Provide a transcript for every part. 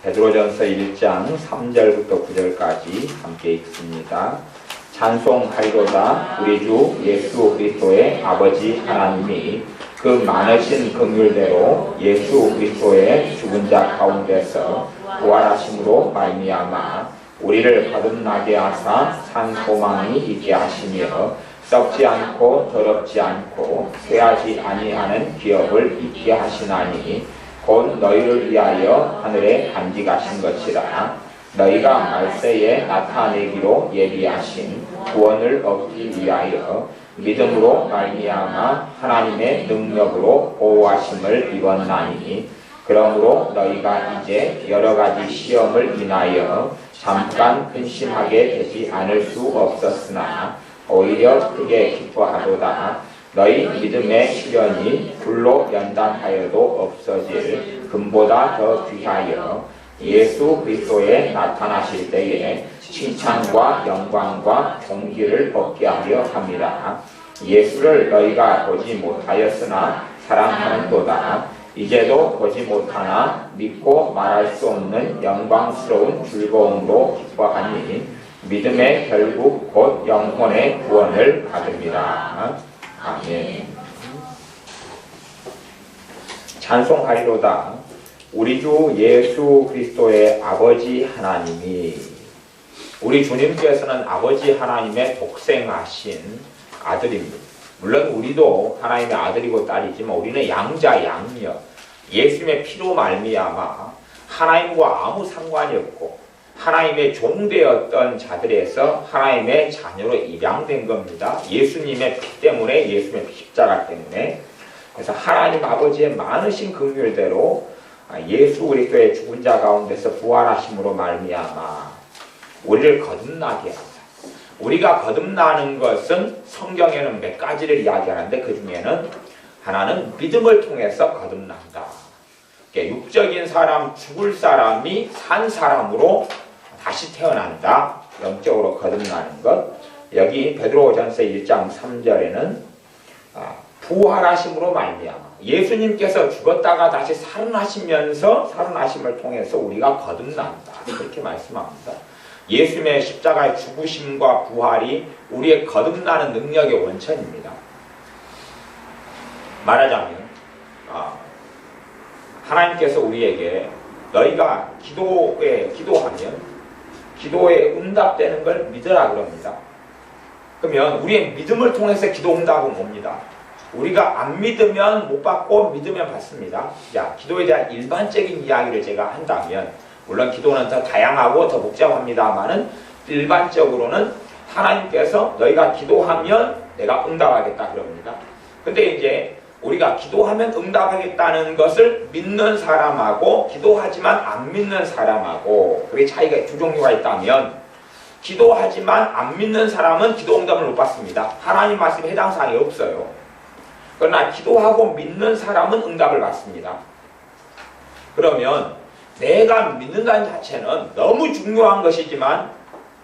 베드로전서 1장 3절부터 9절까지 함께 읽습니다. 찬송하리로다. 우리 주 예수 그리스도의 아버지 하나님이 그 많으신 긍휼대로 예수 그리스도의 죽은 자 가운데서 부활하심으로 말미암아 우리를 거듭나게 하사 산 소망이 있게 하시며 썩지 않고 더럽지 않고 쇠하지 아니하는 기업을 있게 하시나니 곧 너희를 위하여 하늘에 간직하신 것이라. 너희가 말세에 나타내기로 예비하신 구원을 얻기 위하여 믿음으로 말미암아 하나님의 능력으로 보호하심을 입었나니, 그러므로 너희가 이제 여러 가지 시험을 인하여 잠깐 근심하게 되지 않을 수 없었으나 오히려 크게 기뻐하도다. 너희 믿음의 시련이 불로 연단하여도 없어질 금보다 더 귀하여 예수 그리스도에 나타나실 때에 칭찬과 영광과 존귀를 얻게 하려 함이라. 예수를 너희가 보지 못하였으나 사랑하는도다. 이제도 보지 못하나 믿고 말할 수 없는 영광스러운 즐거움으로 기뻐하니 믿음의 결국 곧 영혼의 구원을 받습니다. 아멘. 찬송하리로다. 우리 주 예수 그리스도의 아버지 하나님이, 우리 주님께서는 아버지 하나님의 독생하신 아들입니다. 물론 우리도 하나님의 아들이고 딸이지만 우리는 양자 양녀, 예수님의 피로 말미암아 하나님과 아무 상관이 없고 하나님의 종되었던 자들에서 하나님의 자녀로 입양된 겁니다. 예수님의 피 때문에, 예수님의 십자가 때문에. 그래서 하나님 아버지의 많으신 긍휼대로 예수 그리스도의 죽은 자 가운데서 부활하심으로 말미암아 우리를 거듭나게 한다. 우리가 거듭나는 것은 성경에는 몇 가지를 이야기하는데 그 중에는 하나는 믿음을 통해서 거듭난다. 육적인 사람, 죽을 사람이 산 사람으로 다시 태어난다. 영적으로 거듭나는 것. 여기 베드로전서 1장 3절에는 부활하심으로 말미암아 예수님께서 죽었다가 다시 살아나시면서 살아나심을 통해서 우리가 거듭난다. 그렇게 말씀합니다. 예수님의 십자가의 죽으심과 부활이 우리의 거듭나는 능력의 원천입니다. 말하자면 하나님께서 우리에게 너희가 기도하면 기도에 응답되는 걸 믿으라 그럽니다. 그러면 우리의 믿음을 통해서 기도 응답은 옵니다. 우리가 안 믿으면 못 받고 믿으면 받습니다. 자, 기도에 대한 일반적인 이야기를 제가 한다면, 물론 기도는 더 다양하고 더 복잡합니다만은 일반적으로는 하나님께서 너희가 기도하면 내가 응답하겠다 그럽니다. 근데 이제 우리가 기도하면 응답하겠다는 것을 믿는 사람하고 기도하지만 안 믿는 사람하고 그게 차이가 두 종류가 있다면, 기도하지만 안 믿는 사람은 기도 응답을 못 받습니다. 하나님 말씀에 해당 사항이 없어요. 그러나 기도하고 믿는 사람은 응답을 받습니다. 그러면 내가 믿는다는 자체는 너무 중요한 것이지만,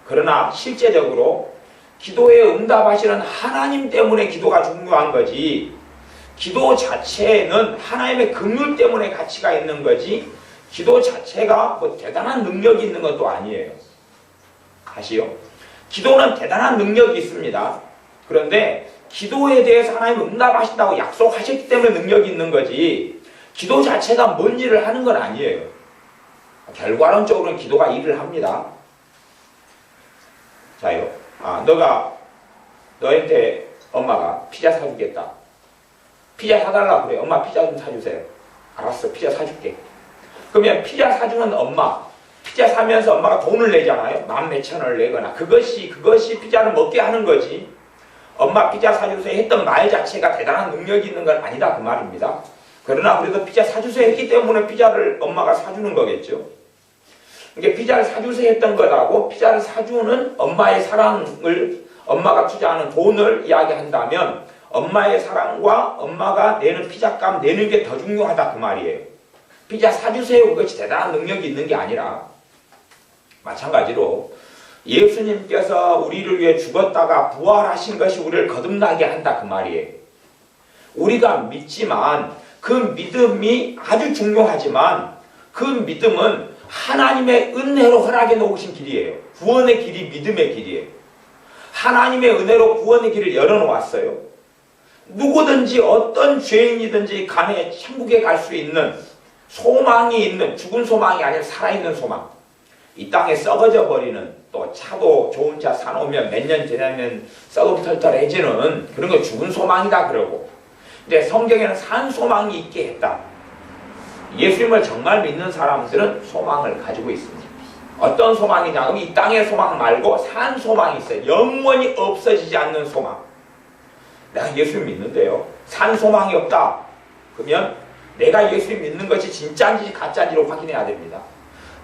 그러나 실제적으로 기도에 응답하시는 하나님 때문에 기도가 중요한 거지, 기도 자체는 하나님의 긍휼 때문에 가치가 있는 거지, 기도 자체가 뭐 대단한 능력이 있는 것도 아니에요. 아시요? 기도는 대단한 능력이 있습니다. 그런데 기도에 대해서 하나님이 응답하신다고 약속하셨기 때문에 능력이 있는 거지, 기도 자체가 뭔 일을 하는 건 아니에요. 결과론적으로는 기도가 일을 합니다. 자요, 너한테 엄마가 피자 사주겠다. 피자 사달라고 그래. 엄마 피자 좀 사주세요. 알았어, 피자 사줄게. 그러면 피자 사주는 엄마, 피자 사면서 엄마가 돈을 내잖아요. 만 몇천 원을 내거나. 그것이 피자를 먹게 하는 거지, 엄마 피자 사주세요 했던 말 자체가 대단한 능력이 있는 건 아니다 그 말입니다. 그러나 그래도 피자 사주세요 했기 때문에 피자를 엄마가 사주는 거겠죠. 이게 피자를 사주세요 했던 것하고 피자를 사주는 엄마의 사랑을, 엄마가 투자하는 돈을 이야기한다면 엄마의 사랑과 엄마가 내는 피자값 내는 게 더 중요하다 그 말이에요. 피자 사주세요 그것이 대단한 능력이 있는 게 아니라, 마찬가지로 예수님께서 우리를 위해 죽었다가 부활하신 것이 우리를 거듭나게 한다 그 말이에요. 우리가 믿지만 그 믿음이 아주 중요하지만 그 믿음은 하나님의 은혜로 허락해 놓으신 길이에요. 구원의 길이 믿음의 길이에요. 하나님의 은혜로 구원의 길을 열어놓았어요. 누구든지 어떤 죄인이든지 간에 천국에 갈 수 있는 소망이 있는, 죽은 소망이 아니라 살아있는 소망. 이 땅에 썩어져 버리는, 또 차도 좋은 차 사놓으면 몇 년 지나면 썩음털털해지는 그런 거 죽은 소망이다 그러고, 근데 성경에는 산 소망이 있게 했다. 예수님을 정말 믿는 사람들은 소망을 가지고 있습니다. 어떤 소망이냐 하면 이 땅의 소망 말고 산 소망이 있어요. 영원히 없어지지 않는 소망. 내가 예수님 믿는데요, 산 소망이 없다 그러면 내가 예수님 믿는 것이 진짜인지 가짜인지로 확인해야 됩니다.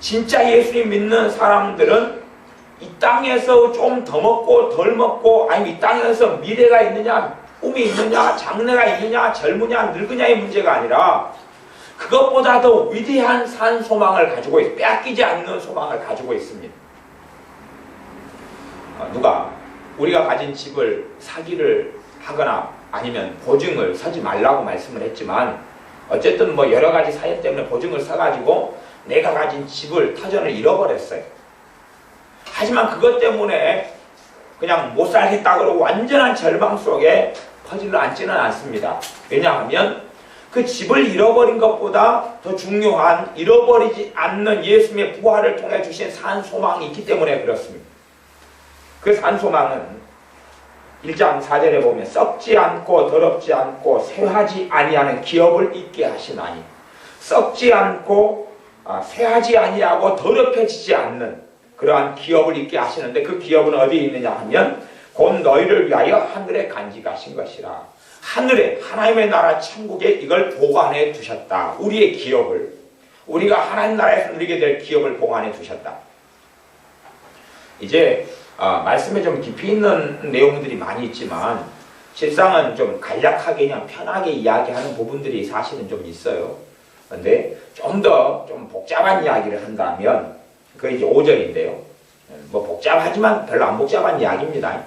진짜 예수님 믿는 사람들은 이 땅에서 좀 더 먹고 덜 먹고, 아니면 이 땅에서 미래가 있느냐, 꿈이 있느냐, 장래가 있느냐, 젊으냐, 늙으냐의 문제가 아니라 그것보다 더 위대한 산 소망을 가지고 있습니다. 빼앗기지 않는 소망을 가지고 있습니다. 누가 우리가 가진 집을 사기를 하거나 아니면 보증을 서지 말라고 말씀을 했지만, 어쨌든 뭐 여러 가지 사연 때문에 보증을 서가지고 내가 가진 집을, 터전을 잃어버렸어요. 하지만 그것 때문에 그냥 못 살겠다 그러고 완전한 절망 속에 퍼질러 앉지는 않습니다. 왜냐하면 그 집을 잃어버린 것보다 더 중요한, 잃어버리지 않는 예수님의 부활을 통해 주신 산 소망이 있기 때문에 그렇습니다. 그 산 소망은 1장 4절에 보면 썩지 않고 더럽지 않고 쇠하지 아니하는 기업을 있게 하시나니, 썩지 않고 쇠하지 아니하고 더럽혀지지 않는 그러한 기업을 있게 하시는데, 그 기업은 어디에 있느냐 하면 곧 너희를 위하여 하늘에 간직하신 것이라. 하늘에, 하나님의 나라 천국에 이걸 보관해 두셨다. 우리의 기업을, 우리가 하나님 나라에서 누리게 될 기업을 보관해 두셨다. 이제 말씀에 좀 깊이 있는 내용들이 많이 있지만 실상은 좀 간략하게 그냥 편하게 이야기하는 부분들이 사실은 좀 있어요. 그런데 좀 더 좀 복잡한 이야기를 한다면 그게 이제 5절인데요. 뭐 복잡하지만 별로 안 복잡한 이야기입니다.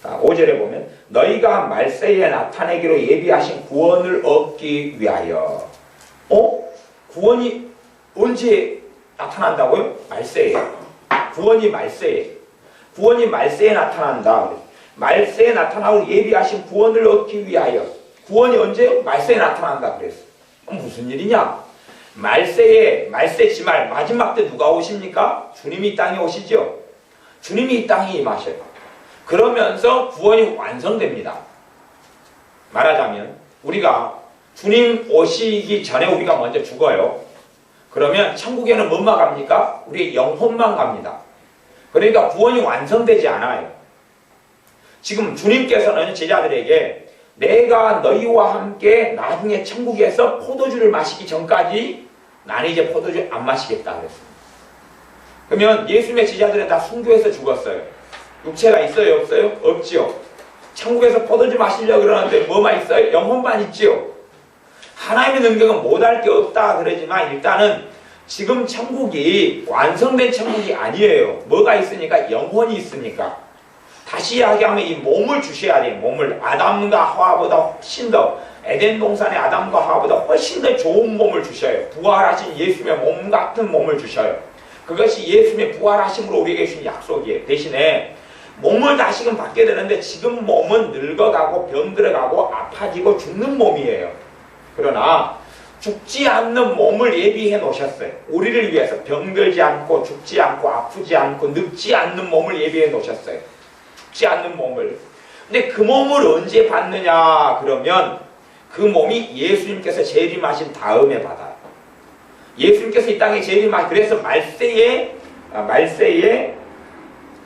5절에 보면 너희가 말세에 나타내기로 예비하신 구원을 얻기 위하여. 구원이 언제 나타난다고요? 말세에. 구원이 말세에. 구원이 말세에 나타난다. 말세에 나타나고 예비하신 구원을 얻기 위하여. 구원이 언제? 말세에 나타난다 그랬어. 무슨 일이냐? 말세 지말 마지막 때 누가 오십니까? 주님이 이 땅에 오시죠. 주님이 이 땅에 임하셔요. 그러면서 구원이 완성됩니다. 말하자면 우리가 주님 오시기 전에 우리가 먼저 죽어요. 그러면 천국에는 뭐만 갑니까? 우리의 영혼만 갑니다. 그러니까 구원이 완성되지 않아요. 지금 주님께서는 제자들에게 내가 너희와 함께 나중에 천국에서 포도주를 마시기 전까지 나는 이제 포도주 안 마시겠다 그랬습니다. 그러면 예수님의 제자들은 다 순교해서 죽었어요. 육체가 있어요? 없어요? 없지요. 천국에서 포도주 마시려고 그러는데 뭐만 있어요? 영혼만 있지요. 하나님의 능력은 못할 게 없다 그러지만 일단은 지금 천국이 완성된 천국이 아니에요. 뭐가 있으니까? 영혼이 있으니까. 다시 이야기하면 이 몸을 주셔야 돼요. 몸을. 아담과 하와보다 훨씬 더, 에덴 동산의 아담과 하와보다 훨씬 더 좋은 몸을 주셔요. 부활하신 예수님의 몸 같은 몸을 주셔요. 그것이 예수님의 부활하심으로 우리에게 주신 약속이에요. 대신에 몸을 다시금 받게 되는데 지금 몸은 늙어가고 병들어가고 아파지고 죽는 몸이에요. 그러나 죽지 않는 몸을 예비해 놓으셨어요. 우리를 위해서 병들지 않고 죽지 않고 아프지 않고 늙지 않는 몸을 예비해 놓으셨어요. 죽지 않는 몸을. 근데 그 몸을 언제 받느냐 그러면 그 몸이 예수님께서 재림하신 다음에 받아요. 예수님께서 이 땅에 재림하신, 그래서 말세에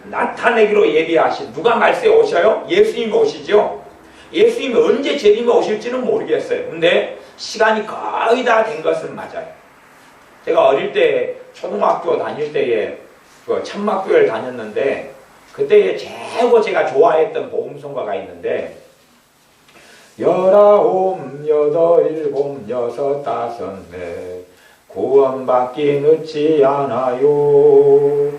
나타내기로 예비하신, 누가 말세에 오셔요? 예수님이 오시죠. 예수님이 언제 재림에 오실지는 모르겠어요. 근데 시간이 거의 다 된 것은 맞아요. 제가 어릴 때 초등학교 다닐 때에 그 천막교회를 다녔는데 그때에 최고 제가 좋아했던 복음성가가 있는데 열아홉 여덟 일곱 여섯 다섯 넷 구원받기 늦지 않아요.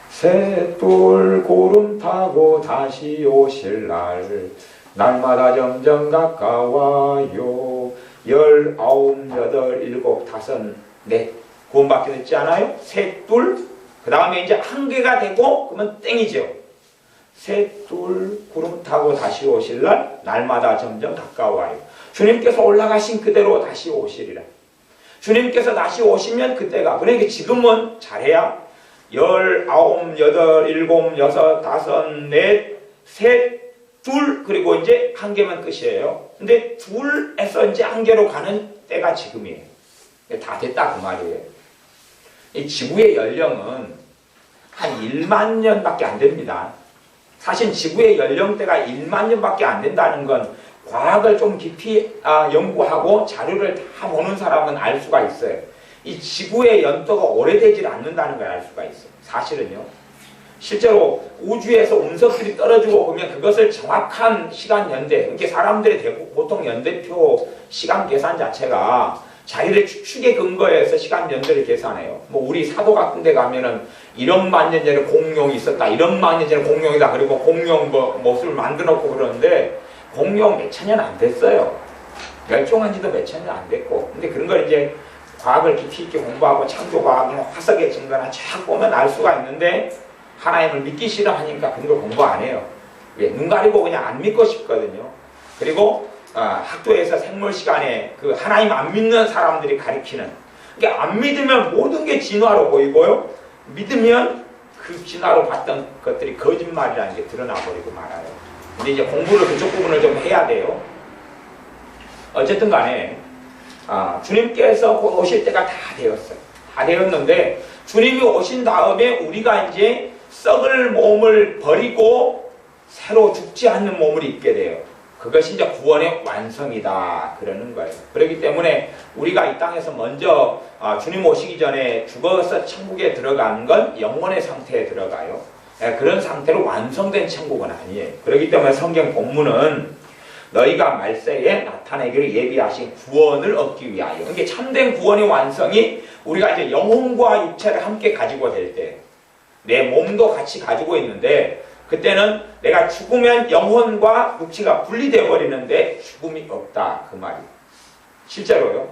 셋둘 구름 타고 다시 오실 날 날마다 점점 가까워요. 열아홉 여덟 일곱 다섯 넷 구원받게 됐지 않아요? 셋, 둘, 그 다음에 이제 한 개가 되고 그러면 땡이죠. 셋, 둘, 구름 타고 다시 오실 날 날마다 점점 가까워요. 주님께서 올라가신 그대로 다시 오시리라. 주님께서 다시 오시면 그때가, 그러니까 지금은 잘해야 19, 8, 7, 6, 5, 4, 셋, 둘, 그리고 이제 한 개면 끝이에요. 근데 둘에서 이제 한 개로 가는 때가 지금이에요. 다 됐다 그 말이에요. 이 지구의 연령은 한 1만 년밖에 안 됩니다. 사실 지구의 연령대가 1만 년밖에 안 된다는 건 과학을 좀 깊이 연구하고 자료를 다 보는 사람은 알 수가 있어요. 이 지구의 연도가 오래되질 않는다는 걸 알 수가 있어요. 사실은요. 실제로 우주에서 운석들이 떨어지고 보면 그것을 정확한 시간 연대, 그러니까 사람들이 보통 연대표 시간 계산 자체가 자기의 추측에 근거해서 시간 연대를 계산해요. 뭐 우리 사도 같은 데 가면은 1억만 년 전에 공룡이 있었다, 1억만 년 전에 공룡이다, 그리고 공룡 모습을 만들어 놓고 그러는데 공룡 몇 천 년 안 됐어요. 멸종한 지도 몇 천 년 안 됐고. 근데 그런 걸 이제 과학을 깊이 있게 공부하고 창조과학이나 화석의 증거나 쫙 보면 알 수가 있는데 하나님을 믿기 싫어하니까 그런 걸 공부 안 해요. 왜? 눈 가리고 그냥 안 믿고 싶거든요. 그리고 학교에서 생물 시간에 그 하나님 안 믿는 사람들이 가리키는, 그러니까 안 믿으면 모든 게 진화로 보이고요. 믿으면 그 진화로 봤던 것들이 거짓말이라는 게 드러나 버리고 말아요. 근데 이제 공부를 그쪽 부분을 좀 해야 돼요. 어쨌든 간에 주님께서 곧 오실 때가 다 되었어요. 다 되었는데 주님이 오신 다음에 우리가 이제 썩을 몸을 버리고 새로 죽지 않는 몸을 입게 돼요. 그것이 이제 구원의 완성이다 그러는 거예요. 그렇기 때문에 우리가 이 땅에서 먼저 주님 오시기 전에 죽어서 천국에 들어가는 건 영혼의 상태에 들어가요. 그런 상태로 완성된 천국은 아니에요. 그렇기 때문에 성경 본문은 너희가 말세에 나타내기를 예비하신 구원을 얻기 위하여, 그러니까 참된 구원의 완성이 우리가 이제 영혼과 육체를 함께 가지고 될 때, 내 몸도 같이 가지고 있는데 그때는 내가 죽으면 영혼과 육체가 분리되어 버리는데 죽음이 없다 그 말이에요. 실제로요.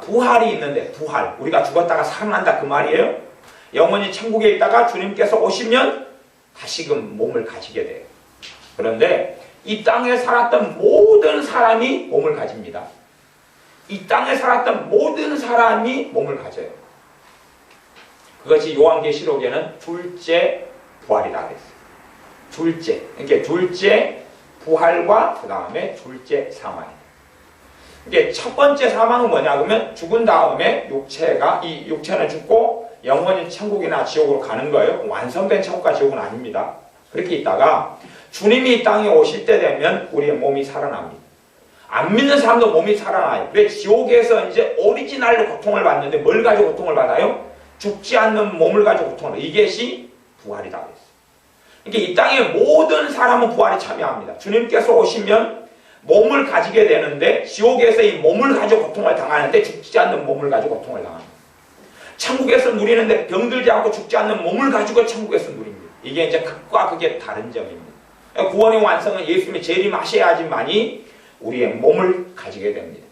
부활이 있는데, 부활, 우리가 죽었다가 살아난다 그 말이에요. 영혼이 천국에 있다가 주님께서 오시면 다시금 몸을 가지게 돼요. 그런데 이 땅에 살았던 모든 사람이 몸을 가집니다. 이 땅에 살았던 모든 사람이 몸을 가져요. 그것이 요한계시록에는 둘째 부활이라고 했어요. 둘째, 그러니까 둘째 부활과 그 다음에 둘째 사망이에요. 이게 첫 번째 사망은 뭐냐 그러면 죽은 다음에 이 육체는 죽고 영혼이 천국이나 지옥으로 가는 거예요. 완성된 천국과 지옥은 아닙니다. 그렇게 있다가 주님이 이 땅에 오실 때 되면 우리의 몸이 살아납니다. 안 믿는 사람도 몸이 살아나요. 왜? 지옥에서 이제 오리지널로 고통을 받는데 뭘 가지고 고통을 받아요? 죽지 않는 몸을 가지고 고통을 받아요. 이것이 부활이라고 했어요. 그러니까 이 땅의 모든 사람은 부활에 참여합니다. 주님께서 오시면 몸을 가지게 되는데 지옥에서 이 몸을 가지고 고통을 당하는데 죽지 않는 몸을 가지고 고통을 당합니다. 천국에서 누리는데 병들지 않고 죽지 않는 몸을 가지고 천국에서 누립니다. 이게 이제 극과 극의 다른 점입니다. 구원의 완성은 예수님이 재림하셔야지만이 우리의 몸을 가지게 됩니다.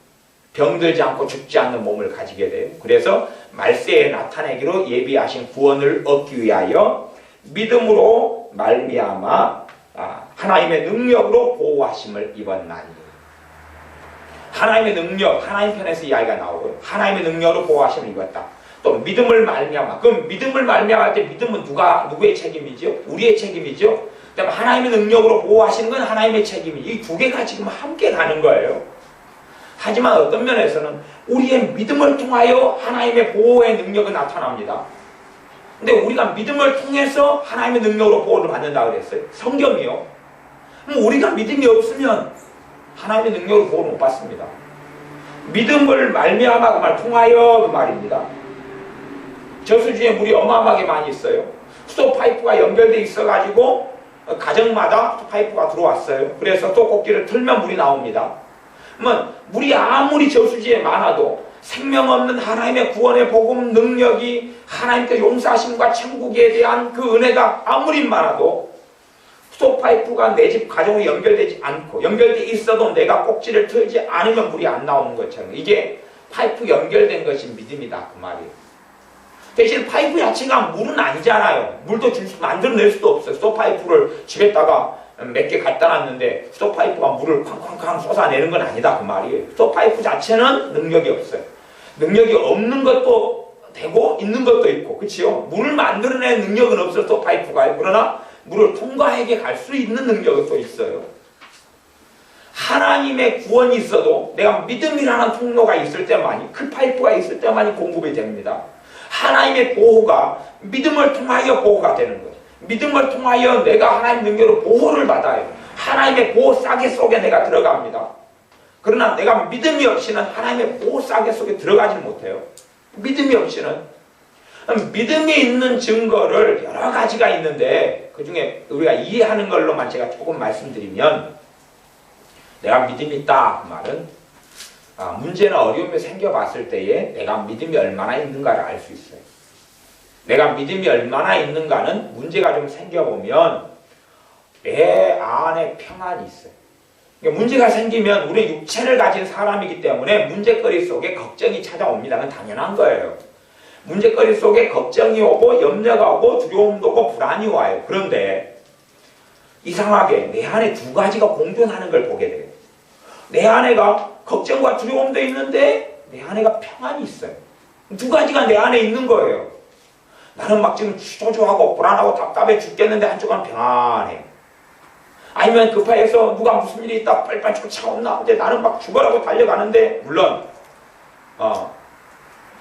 병들지 않고 죽지 않는 몸을 가지게 돼요. 그래서 말세에 나타내기로 예비하신 구원을 얻기 위하여 믿음으로 말미암아 하나님의 능력으로 보호하심을 입었나니. 하나님의 능력, 하나님 편에서 이야기가 나오고요. 하나님의 능력으로 보호하심을 입었다. 또 믿음을 말미암아. 그럼 믿음을 말미암을 때 믿음은 누구의 책임이죠? 우리의 책임이죠. 그다음에 하나님의 능력으로 보호하시는 건 하나님의 책임이. 이 두 개가 지금 함께 가는 거예요. 하지만 어떤 면에서는 우리의 믿음을 통하여 하나님의 보호의 능력이 나타납니다. 근데 우리가 믿음을 통해서 하나님의 능력으로 보호를 받는다고 그랬어요. 성경이요. 그럼 우리가 믿음이 없으면 하나님의 능력으로 보호를 못 받습니다. 믿음을 말미암아 그 말 통하여 그 말입니다. 저수지에 물이 어마어마하게 많이 있어요. 수도 파이프가 연결되어 있어가지고 가정마다 수도 파이프가 들어왔어요. 그래서 수도꼭지를 틀면 물이 나옵니다. 그러면 물이 아무리 저수지에 많아도 생명 없는 하나님의 구원의 복음 능력이 하나님께 용서하심과 천국에 대한 그 은혜가 아무리 많아도 수도 파이프가 내 집 가정으로 연결되지 않고 연결되어 있어도 내가 꼭지를 틀지 않으면 물이 안 나오는 것처럼 이게 파이프 연결된 것이 믿음이다 그 말이에요. 대신 파이프 자체가 물은 아니잖아요. 물도 만들어낼 수도 없어요. 스톱파이프를 집에다가 몇 개 갖다 놨는데 스톱파이프가 물을 쾅쾅쾅 쏟아내는 건 아니다 그 말이에요. 스톱파이프 자체는 능력이 없어요. 능력이 없는 것도 되고 있는 것도 있고, 그치요? 물을 만들어낼 능력은 없어요, 스톱파이프가. 그러나 물을 통과하게 갈 수 있는 능력은 또 있어요. 하나님의 구원이 있어도 내가 믿음이라는 통로가 있을 때만이, 그 파이프가 있을 때만이 공급이 됩니다. 하나님의 보호가 믿음을 통하여 보호가 되는 거예요. 믿음을 통하여 내가 하나님 능력으로 보호를 받아요. 하나님의 보호 싸개 속에 내가 들어갑니다. 그러나 내가 믿음이 없이는 하나님의 보호 싸개 속에 들어가지 못해요. 믿음이 없이는. 믿음이 있는 증거를 여러 가지가 있는데 그 중에 우리가 이해하는 걸로만 제가 조금 말씀드리면, 내가 믿음이 있다 그 말은 문제나 어려움이 생겨봤을 때에 내가 믿음이 얼마나 있는가를 알 수 있어요. 내가 믿음이 얼마나 있는가는 문제가 좀 생겨보면 내 안에 평안이 있어요. 그러니까 문제가 생기면 우리 육체를 가진 사람이기 때문에 문제거리 속에 걱정이 찾아옵니다. 그건 당연한 거예요. 문제거리 속에 걱정이 오고 염려가 오고 두려움도 오고 불안이 와요. 그런데 이상하게 내 안에 두 가지가 공존하는 걸 보게 돼요. 내 안에가 걱정과 두려움도 있는데 내 안에가 평안이 있어요. 두 가지가 내 안에 있는 거예요. 나는 막 지금 초조하고 불안하고 답답해 죽겠는데 한쪽은 평안해. 아니면 급해서 누가 무슨 일이 있다 빨리빨리 쫓아온다. 근데 나는 막 죽어라고 달려가는데, 물론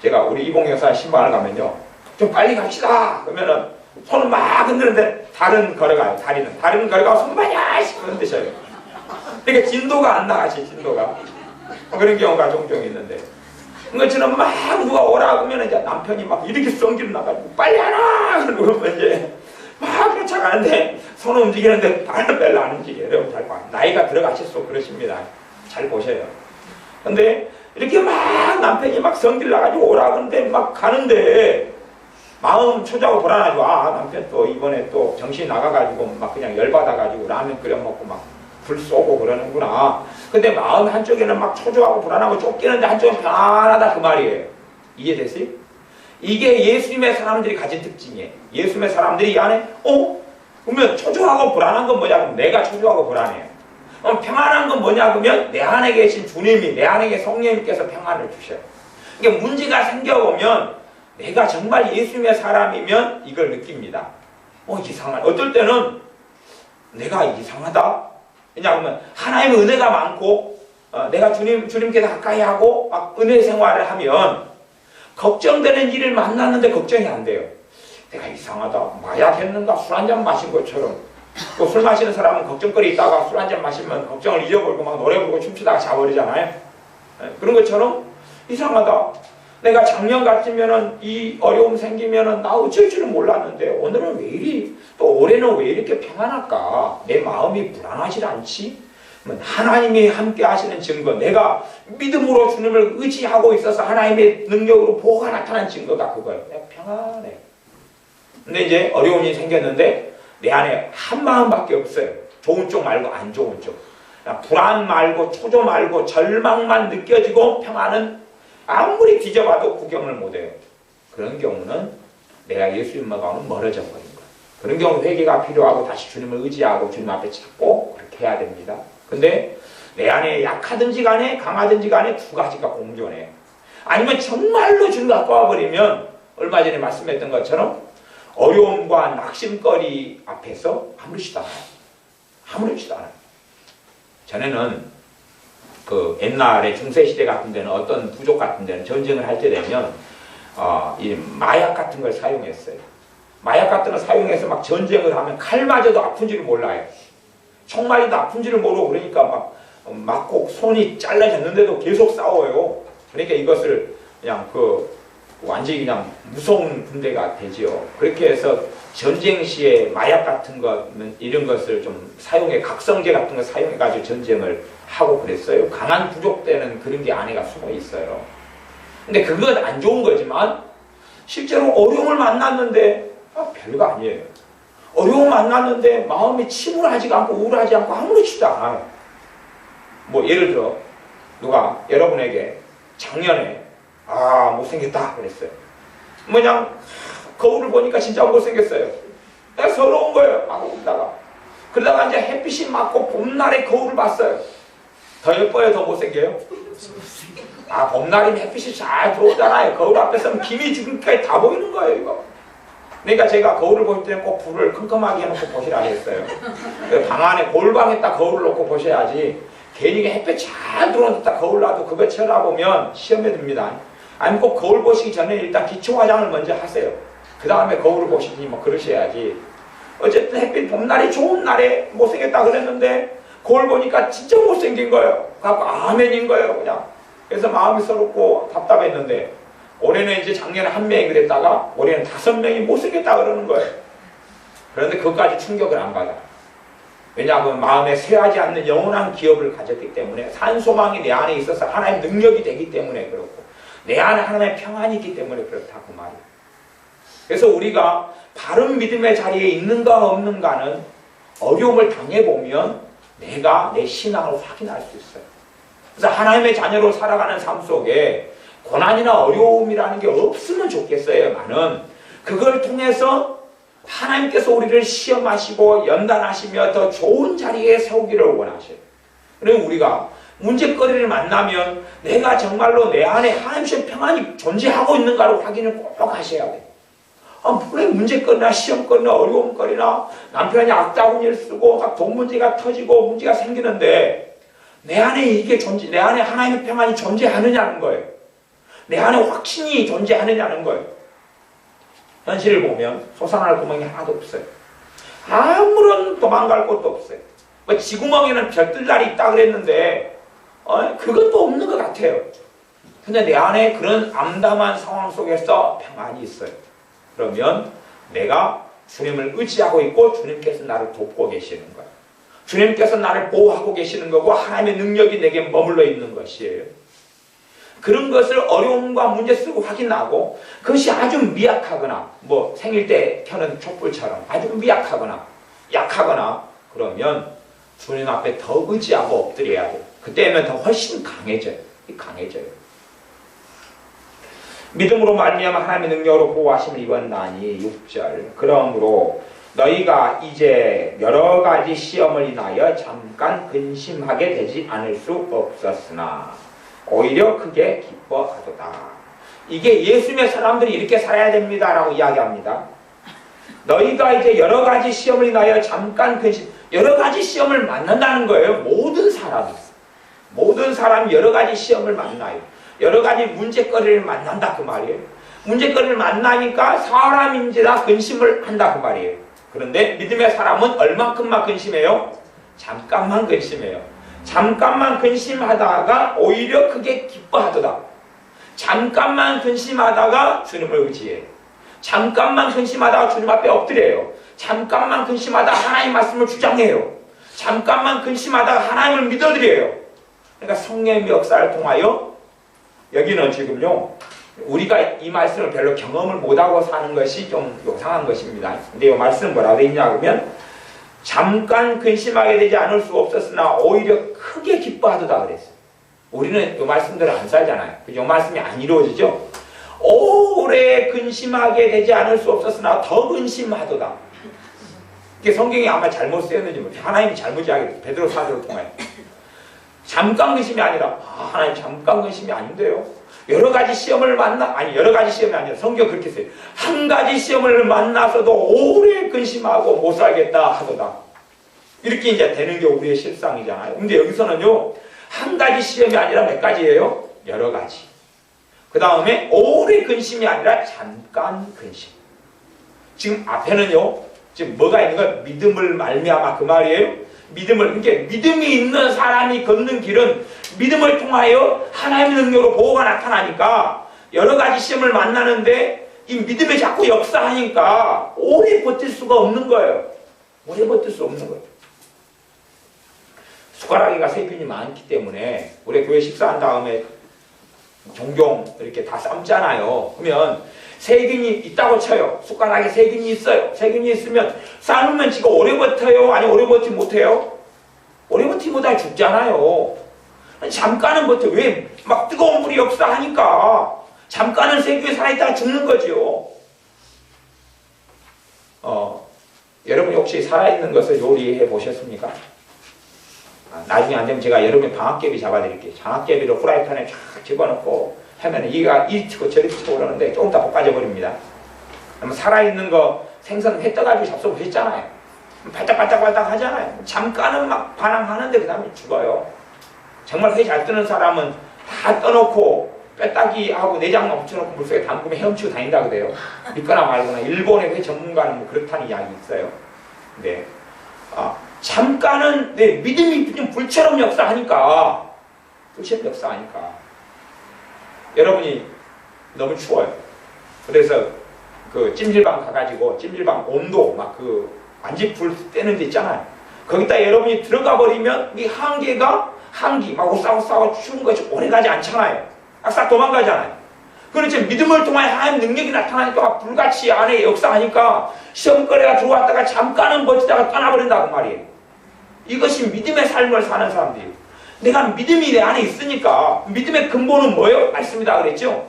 제가 우리 이공여사 신방을 가면요, 좀 빨리 갑시다 그러면은 손을 막 흔드는데 다른 걸어가요. 다리는 걸어가고 손 많이 흔드셔요. 그러니까 진도가 안 나가지, 진도가. 그런 경우가 종종 있는데, 그것처럼 막 누가 오라 그러면 이제 남편이 막 이렇게 성질 나가지고 빨리 하라 그러면 이제 막 쫓아가는데 손을 움직이는데 발을 별로 안 움직여요. 여러분 잘 봐. 나이가 들어가실수록 그러십니다. 잘 보셔요. 근데 이렇게 막 남편이 막 성질 나가지고 오라 그러는데 막 가는데 마음 초조하고 불안하죠. 남편 또 이번에 또 정신 나가가지고 막 그냥 열받아가지고 라면 끓여 먹고 막 불 쏘고 그러는구나. 근데 마음 한쪽에는 막 초조하고 불안하고 쫓기는데 한쪽은 편안하다 그 말이에요. 이해됐어요? 이게 예수님의 사람들이 가진 특징이에요. 예수님의 사람들이 이 안에 그러면 초조하고 불안한 건 뭐냐? 그럼 내가 초조하고 불안해요. 평안한 건 뭐냐? 그러면 내 안에 계신 주님이, 내 안에 계신 성령님께서 평안을 주셔요. 그러니까 문제가 생겨보면 내가 정말 예수님의 사람이면 이걸 느낍니다. 이상하다. 어떨 때는 내가 이상하다. 왜냐하면 하나님의 은혜가 많고 내가 주님께서 가까이 하고 막 은혜 생활을 하면 걱정되는 일을 만났는데 걱정이 안 돼요. 내가 이상하다. 마약했는가? 술 한잔 마신 것처럼. 또 술 마시는 사람은 걱정거리 있다가 술 한잔 마시면 걱정을 잊어버리고 막 노래 부르고 춤추다가 자버리잖아요. 그런 것처럼 이상하다. 내가 작년 같으면은 이 어려움 생기면은 나 어쩔 줄은 몰랐는데 오늘은 왜 이리, 또 올해는 왜 이렇게 평안할까? 내 마음이 불안하지 않지? 하나님이 함께 하시는 증거, 내가 믿음으로 주님을 의지하고 있어서 하나님의 능력으로 보호가 나타난 증거가 그거예요. 내가 평안해. 근데 이제 어려움이 생겼는데 내 안에 한 마음밖에 없어요. 좋은 쪽 말고 안 좋은 쪽. 불안 말고 초조 말고 절망만 느껴지고 평안은 아무리 뒤져봐도 구경을 못해요. 그런 경우는 내가 예수님과는 멀어져 버린 거예요. 그런 경우 회개가 필요하고 다시 주님을 의지하고 주님 앞에 찾고 그렇게 해야 됩니다. 근데 내 안에 약하든지 간에 강하든지 간에 두 가지가 공존해요. 아니면 정말로 주님 갖고 와버리면 얼마 전에 말씀했던 것처럼 어려움과 낙심거리 앞에서 아무렇지도 않아요. 아무렇지도 않아요. 전에는 그 옛날에 중세시대 같은 데는 어떤 부족 같은 데는 전쟁을 할 때 되면 이 마약 같은 걸 사용했어요. 마약 같은 걸 사용해서 막 전쟁을 하면 칼 맞아도 아픈 줄 몰라요. 총 맞아도 아픈 줄 모르고 그러니까 막 맞고 손이 잘라졌는데도 계속 싸워요. 그러니까 이것을 그냥 완전히 그냥 무서운 군대가 되지요. 그렇게 해서 전쟁 시에 마약 같은 것, 이런 것을 좀 사용해, 각성제 같은 걸 사용해가지고 전쟁을 하고 그랬어요. 강한 부족 때는 그런 게 안에가 숨어 있어요. 근데 그건 안 좋은 거지만, 실제로 어려움을 만났는데, 별거 아니에요. 어려움 만났는데, 마음이 침울하지가 않고 우울하지 않고 아무렇지도 않아요. 뭐, 예를 들어, 누가 여러분에게 작년에, 못생겼다 그랬어요. 그냥 거울을 보니까 진짜 못생겼어요. 내가 서러운 거예요. 막 웃다가. 그러다가 이제 햇빛이 맞고 봄날에 거울을 봤어요. 더 예뻐요? 더 못생겨요? 아, 봄날이면 햇빛이 잘 들어오잖아요. 거울 앞에 서면 김이 지금까지 다 보이는 거예요, 이거. 그러니까 제가 거울을 볼 때는 꼭 불을 컴컴하게 해놓고 보시라 했어요. 방 안에 골방에다 거울을 놓고 보셔야지 괜히 햇빛 잘 들어오는데 거울 놔도 그거 쳐다보면 시험에 듭니다. 아니면 꼭 거울 보시기 전에 일단 기초 화장을 먼저 하세요. 그 다음에 거울을 보시니 뭐 그러셔야지. 어쨌든 햇빛 봄날이 좋은 날에 못생겼다 그랬는데 거울 보니까 진짜 못생긴 거예요. 그래서 아멘인 거예요, 그냥. 그래서 마음이 서럽고 답답했는데 올해는 이제 작년에 1명이 그랬다가 올해는 5명이 못생겼다 그러는 거예요. 그런데 그것까지 충격을 안 받아. 왜냐하면 마음에 쇠하지 않는 영원한 기업을 가졌기 때문에 산소망이 내 안에 있어서 하나님의 능력이 되기 때문에 그렇고 내 안에 하나님의 평안이 있기 때문에 그렇다 그 말이에요. 그래서 우리가 바른 믿음의 자리에 있는가 없는가는 어려움을 당해보면 내가 내 신앙을 확인할 수 있어요. 그래서 하나님의 자녀로 살아가는 삶 속에 고난이나 어려움이라는 게 없으면 좋겠어요만은 그걸 통해서 하나님께서 우리를 시험하시고 연단하시며 더 좋은 자리에 세우기를 원하셔요. 그러면 우리가 문제거리를 만나면 내가 정말로 내 안에 하나님의 평안이 존재하고 있는가를 확인을 꼭 하셔야 돼요. 왜 문제거리나 시험거리나 어려움거리나 남편이 악다구니를 쓰고 막 돈 문제가 터지고 문제가 생기는데 내 안에 이게 내 안에 하나님의 평안이 존재하느냐는 거예요. 내 안에 확신이 존재하느냐는 거예요. 현실을 보면 솟아날 구멍이 하나도 없어요. 아무런 도망갈 곳도 없어요. 뭐 지구멍에는 별들날이 있다 그랬는데 그것도 없는 것 같아요. 근데 내 안에 그런 암담한 상황 속에서 평안이 있어요. 그러면 내가 주님을 의지하고 있고 주님께서 나를 돕고 계시는 거예요. 주님께서 나를 보호하고 계시는 거고 하나님의 능력이 내게 머물러 있는 것이에요. 그런 것을 어려움과 문제 쓰고 확인하고 그것이 아주 미약하거나 뭐 생일 때 켜는 촛불처럼 아주 미약하거나 약하거나 그러면 주님 앞에 더 의지하고 엎드려야 돼요. 그때면 더 훨씬 강해져요. 믿음으로 말미암아 하나님의 능력으로 보호하심을 입었나니 6절 그러므로 너희가 이제 여러 가지 시험을 인하여 잠깐 근심하게 되지 않을 수 없었으나 오히려 크게 기뻐하도다. 이게 예수님의 사람들이 이렇게 살아야 됩니다 라고 이야기합니다. 너희가 이제 여러 가지 시험을 인하여 잠깐 근심, 여러 가지 시험을 만난다는 거예요. 모든 사람이 여러 가지 시험을 만나요. 여러 가지 문제거리를 만난다 그 말이에요. 문제거리를 만나니까 사람인지라 근심을 한다 그 말이에요. 그런데 믿음의 사람은 얼만큼만 근심해요? 잠깐만 근심해요. 잠깐만 근심하다가 오히려 크게 기뻐하도다. 잠깐만 근심하다가 주님을 의지해요. 잠깐만 근심하다가 주님 앞에 엎드려요. 잠깐만 근심하다가 하나님 말씀을 주장해요. 잠깐만 근심하다가 하나님을 믿어드려요. 그러니까 성령의 역사를 통하여 여기는 지금요 우리가 이 말씀을 별로 경험을 못하고 사는 것이 좀 요상한 것입니다. 근데 이 말씀은 뭐라고 되어 있냐 그러면 잠깐 근심하게 되지 않을 수 없었으나 오히려 크게 기뻐하도다 그랬어요. 우리는 이 말씀대로 안 살잖아요. 이 말씀이 안 이루어지죠. 오래 근심하게 되지 않을 수 없었으나 더 근심하도다. 이게 성경이 아마 잘못 쓰였는지 모르겠어요. 하나님이 잘못 이야기했어요. 베드로 사도를 통하여. 잠깐 근심이 아니라 하나님 잠깐 근심이 아닌데요. 여러 가지 시험을 여러 가지 시험이 아니라 성경 그렇게 써요. 한 가지 시험을 만나서도 오래 근심하고 못 살겠다 하도다. 이렇게 이제 되는 게 우리의 실상이잖아요. 근데 여기서는요 한 가지 시험이 아니라 몇 가지예요? 여러 가지. 그 다음에 오래 근심이 아니라 잠깐 근심. 지금 앞에는요 지금 뭐가 있는 거예요? 믿음을 말미암아 그 말이에요. 믿음이 있는 사람이 걷는 길은 믿음을 통하여 하나님의 능력으로 보호가 나타나니까 여러 가지 시험을 만나는데 이 믿음이 자꾸 역사하니까 오래 버틸 수가 없는 거예요. 숟가락이가 세균이 많기 때문에 우리 교회 식사한 다음에 종종 이렇게 다 삶잖아요. 그러면 세균이 있다고 쳐요. 숟가락에 세균이 있어요. 세균이 있으면 삶으면 지가 오래 버텨요? 아니 오래 버티지 못해요? 오래 버티지 못하면 죽잖아요. 잠깐은 버텨. 왜? 막 뜨거운 물이 역사하니까 잠깐은 세교에 살아있다가 죽는 거지요. 여러분이 혹시 살아있는 것을 요리해 보셨습니까? 나중에 안 되면 제가 여러분의 방앗개비 잡아드릴게요. 방앗개비로 프라이팬에 쫙 집어넣고 하면 이가 이리 치고 저리 치고 그러는데 조금 더 볶아져 버립니다. 살아있는 거 생선 회 떠가지고 잡숴보셨잖아요. 발딱발딱 하잖아요. 잠깐은 막 반항하는데 그 다음에 죽어요. 정말 회 잘 뜨는 사람은 다 떠놓고 뼈다귀하고 내장만 붙여놓고 물속에 담그면 헤엄치고 다닌다 그래요. 믿거나 말거나. 일본의 회 전문가는 뭐 그렇다는 이야기 있어요. 네. 잠깐은 네, 믿음이 좀 불처럼 역사하니까 여러분이 너무 추워요. 그래서 그 찜질방 가가지고 찜질방 온도 막 그 완지불 떼는 데 있잖아요. 거기다 여러분이 들어가 버리면 이 한기 막 오싹오싹하고 추운 것이 오래가지 않잖아요. 싹 도망가잖아요. 그렇지 믿음을 통하여 하나님 능력이 나타나니까 불같이 안에 역사하니까 시험거리가 들어왔다가 잠깐은 버티다가 떠나버린다고 말이에요. 이것이 믿음의 삶을 사는 사람들이에요. 내가 믿음이 내 안에 있으니까 믿음의 근본은 뭐예요? 말씀이다 그랬죠?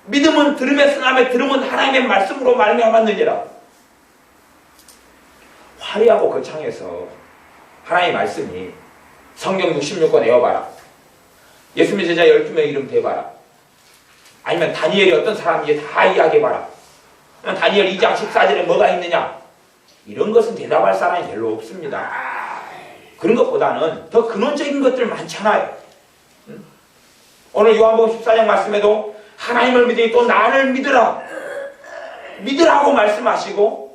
믿음은 들음에 승함에 들음은 하나님의 말씀으로 말미암았느니라. 화려하고 거창해서 하나님의 말씀이 성경 66권 외워봐라. 예수님의 제자 12명 이름 대봐라. 아니면 다니엘이 어떤 사람인지 다 이야기해봐라. 다니엘 2장 14절에 뭐가 있느냐? 이런 것은 대답할 사람이 별로 없습니다. 그런 것보다는 더 근원적인 것들 많잖아요. 오늘 요한복음 14장 말씀에도 하나님을 믿으니 또 나를 믿으라고 말씀하시고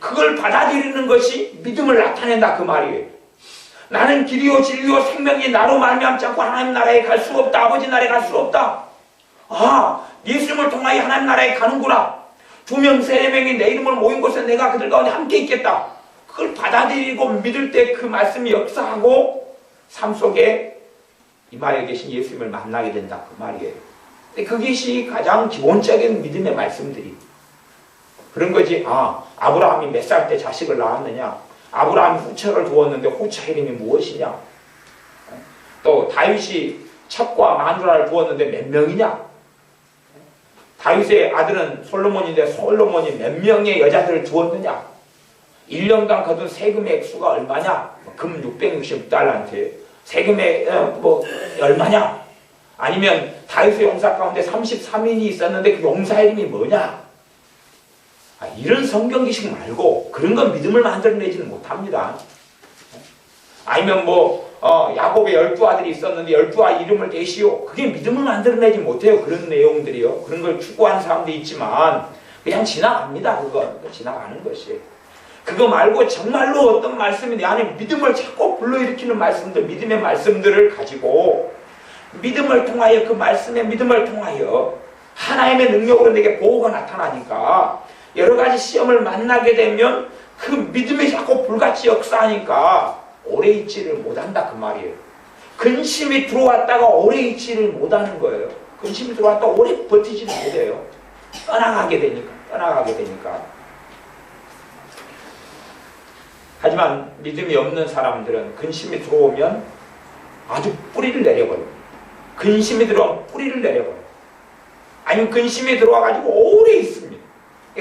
그걸 받아들이는 것이 믿음을 나타낸다 그 말이에요. 나는 길이요 진리요 생명이 나로 말미암지 않고 하나님 나라에 갈 수 없다. 아버지 나라에 갈 수 없다. 예수님을 통하여 하나님 나라에 가는구나. 2명 3명이 내 이름을 모인 곳에 내가 그들 가운데 함께 있겠다. 그걸 받아들이고 믿을 때 그 말씀이 역사하고 삶 속에 임하여 계신 예수님을 만나게 된다 그 말이에요. 근데 그것이 가장 기본적인 믿음의 말씀들이 그런 거지. 아브라함이 몇 살 때 자식을 낳았느냐, 아브라함이 후처를 두었는데 후처 이름이 무엇이냐, 또 다윗이 첩과 마누라를 두었는데 몇 명이냐, 다윗의 아들은 솔로몬인데 솔로몬이 몇 명의 여자들을 두었느냐, 1년간 거둔 세금의 액수가 얼마냐, 금 666달란트, 세금의 얼마냐, 아니면 다윗의 용사 가운데 33인이 있었는데 그 용사 이름이 뭐냐. 이런 성경 지식 말고 그런 건 믿음을 만들어내지는 못합니다. 아니면 야곱의 12아들이 있었는데 12아 이름을 대시오. 그게 믿음을 만들어내지 못해요. 그런 내용들이요. 그런 걸 추구하는 사람도 있지만 그냥 지나갑니다. 그건 지나가는 것이에요. 그거 말고 정말로 어떤 말씀이 내 안에 믿음을 자꾸 불러일으키는 말씀들, 믿음의 말씀들을 가지고 믿음을 통하여 그 말씀의 믿음을 통하여 하나님의 능력으로 내게 보호가 나타나니까 여러 가지 시험을 만나게 되면 그 믿음이 자꾸 불같이 역사하니까 오래 있지를 못한다 그 말이에요. 근심이 들어왔다가 오래 있지를 못하는 거예요. 근심이 들어왔다가 오래 버티지를 못해요. 떠나가게 되니까. 하지만 믿음이 없는 사람들은 근심이 들어오면 아주 뿌리를 내려버려요. 근심이 들어오면 뿌리를 내려버려요. 아니면 근심이 들어와가지고 오래 있습니다.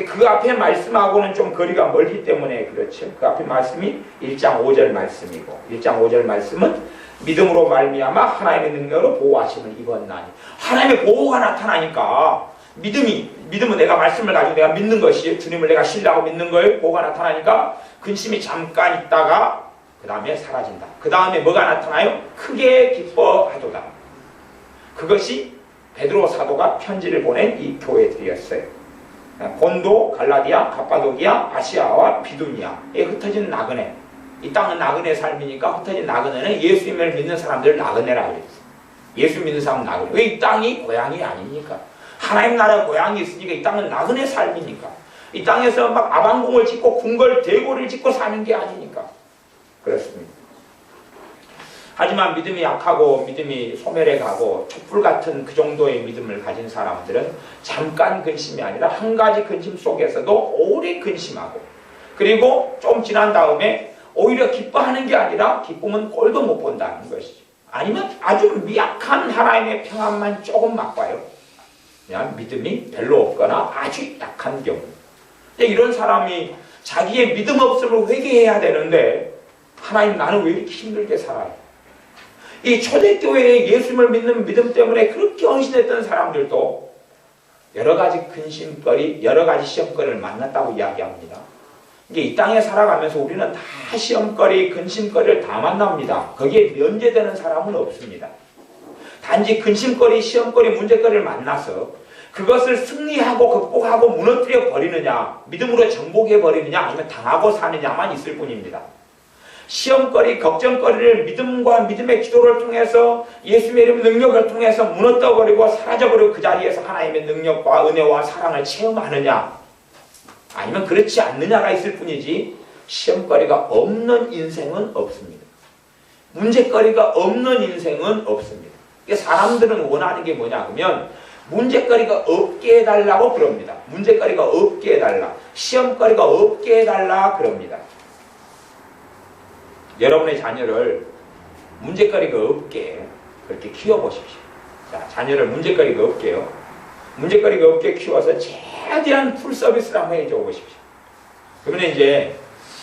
그 앞에 말씀하고는 좀 거리가 멀기 때문에 그렇죠. 그 앞에 말씀이 1장 5절 말씀이고 1장 5절 말씀은 믿음으로 말미암아 하나님의 능력으로 보호하심을 입었나니 하나님의 보호가 나타나니까 믿음은 내가 말씀을 가지고 내가 믿는 것이 주님을 내가 신뢰하고 믿는 거에 보호가 나타나니까 근심이 잠깐 있다가 그 다음에 사라진다. 그 다음에 뭐가 나타나요? 크게 기뻐하도다. 그것이 베드로 사도가 편지를 보낸 이 교회들이었어요. 본도, 갈라디아, 갑바도기아, 아시아와 비두니아에 흩어진 나그네. 이 땅은 나그네 삶이니까 흩어진 나그네는 예수님을 믿는 사람들을 나그네라고 했어요. 예수 믿는 사람은 나그네. 왜 이 땅이 고향이 아니니까. 하나님 나라 고향이 있으니까 이 땅은 나그네 삶이니까. 이 땅에서 막 아방궁을 짓고 궁궐 대고를 짓고 사는 게 아니니까. 그렇습니다. 하지만 믿음이 약하고 믿음이 소멸해 가고 촛불 같은 그 정도의 믿음을 가진 사람들은 잠깐 근심이 아니라 한 가지 근심 속에서도 오래 근심하고 그리고 좀 지난 다음에 오히려 기뻐하는 게 아니라 기쁨은 꼴도 못 본다는 것이죠. 아니면 아주 미약한 하나님의 평안만 조금 맛봐요. 그냥 믿음이 별로 없거나 아주 약한 경우. 이런 사람이 자기의 믿음 없음을 회개해야 되는데 하나님 나는 왜 이렇게 힘들게 살아요? 이 초대교회에 예수님을 믿는 믿음 때문에 그렇게 헌신했던 사람들도 여러 가지 근심거리, 여러 가지 시험거리를 만났다고 이야기합니다. 이게 이 땅에 살아가면서 우리는 다 시험거리, 근심거리를 다 만납니다. 거기에 면제되는 사람은 없습니다. 단지 근심거리, 시험거리, 문제거리를 만나서 그것을 승리하고 극복하고 무너뜨려 버리느냐, 믿음으로 정복해 버리느냐, 아니면 당하고 사느냐만 있을 뿐입니다. 시험거리, 걱정거리를 믿음과 믿음의 기도를 통해서 예수님의 이름 능력을 통해서 무너뜨려버리고 사라져버리고 그 자리에서 하나님의 능력과 은혜와 사랑을 체험하느냐, 아니면 그렇지 않느냐가 있을 뿐이지 시험거리가 없는 인생은 없습니다. 문제거리가 없는 인생은 없습니다. 사람들은 원하는 게 뭐냐 하면 문제거리가 없게 해달라고 그럽니다. 문제거리가 없게 해달라, 시험거리가 없게 해달라 그럽니다. 여러분의 자녀를 문제거리가 없게 그렇게 키워보십시오. 자, 자녀를 문제거리가 없게요. 문제거리가 없게 키워서 최대한 풀 서비스를 한번 해줘 보십시오. 그러면 이제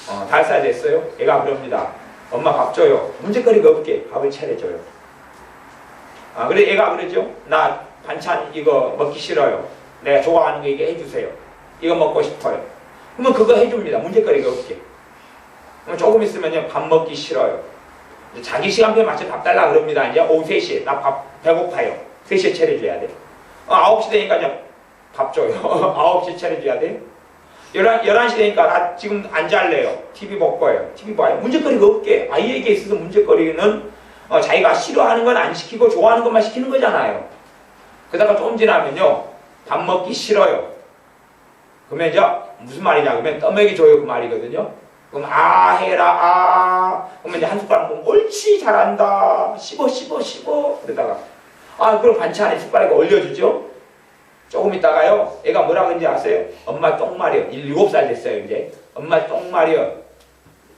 5살 됐어요. 애가 그럽니다. 엄마 밥 줘요. 문제거리가 없게 밥을 차려줘요. 그래 애가 그러죠. 나 반찬 이거 먹기 싫어요. 내가 좋아하는 거 이거 해주세요. 이거 먹고 싶어요. 그러면 그거 해줍니다. 문제거리가 없게. 조금 있으면요, 밥 먹기 싫어요. 자기 시간표에 맞춰 밥 달라 그럽니다. 이제 오후 3시에 나 밥 배고파요. 3시에 차려줘야 돼. 9시 되니까 이제 밥 줘요. 9시 차려줘야 돼. 11시 되니까 나 지금 안 잘래요. TV 볼 거예요. TV 봐요. 문제거리가 없게. 아이에게 있어서 문제거리는 자기가 싫어하는 건 안 시키고 좋아하는 것만 시키는 거잖아요. 그러다가 조금 지나면요, 밥 먹기 싫어요. 그러면 이제 무슨 말이냐 그러면 떠먹이 줘요 그 말이거든요. 그럼 해라 그러면 이제 한 숟가락 먹으면 옳지 잘한다 씹어 그러다가 그럼 반찬에 숟가락에 올려주죠. 조금 있다가요 애가 뭐라 그런지 아세요? 엄마 똥말이요. 7살 됐어요 이제. 엄마 똥말이요.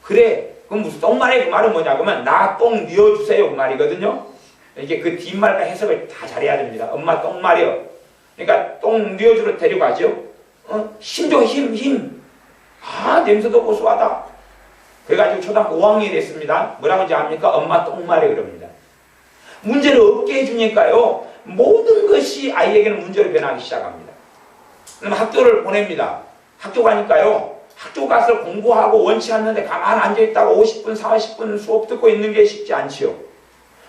그래 그럼 무슨 똥말이에요? 그 말은 뭐냐 그러면 나 똥 뉘어주세요 그 말이거든요. 이게 그 뒷말과 해석을 다 잘해야 됩니다. 엄마 똥말이요. 그러니까 똥 뉘어주러 데려가죠. 힘 줘 힘. 냄새도 고소하다. 그래가지고 초등학교 5학년이 됐습니다. 뭐라고 하지 압니까? 엄마 똥말이 그럽니다. 문제를 없게 해주니까요, 모든 것이 아이에게는 문제로 변하기 시작합니다. 그럼 학교를 보냅니다. 학교 가니까요, 학교 가서 공부하고 원치 않는데 가만 앉아있다가 50분, 40분 수업 듣고 있는 게 쉽지 않지요.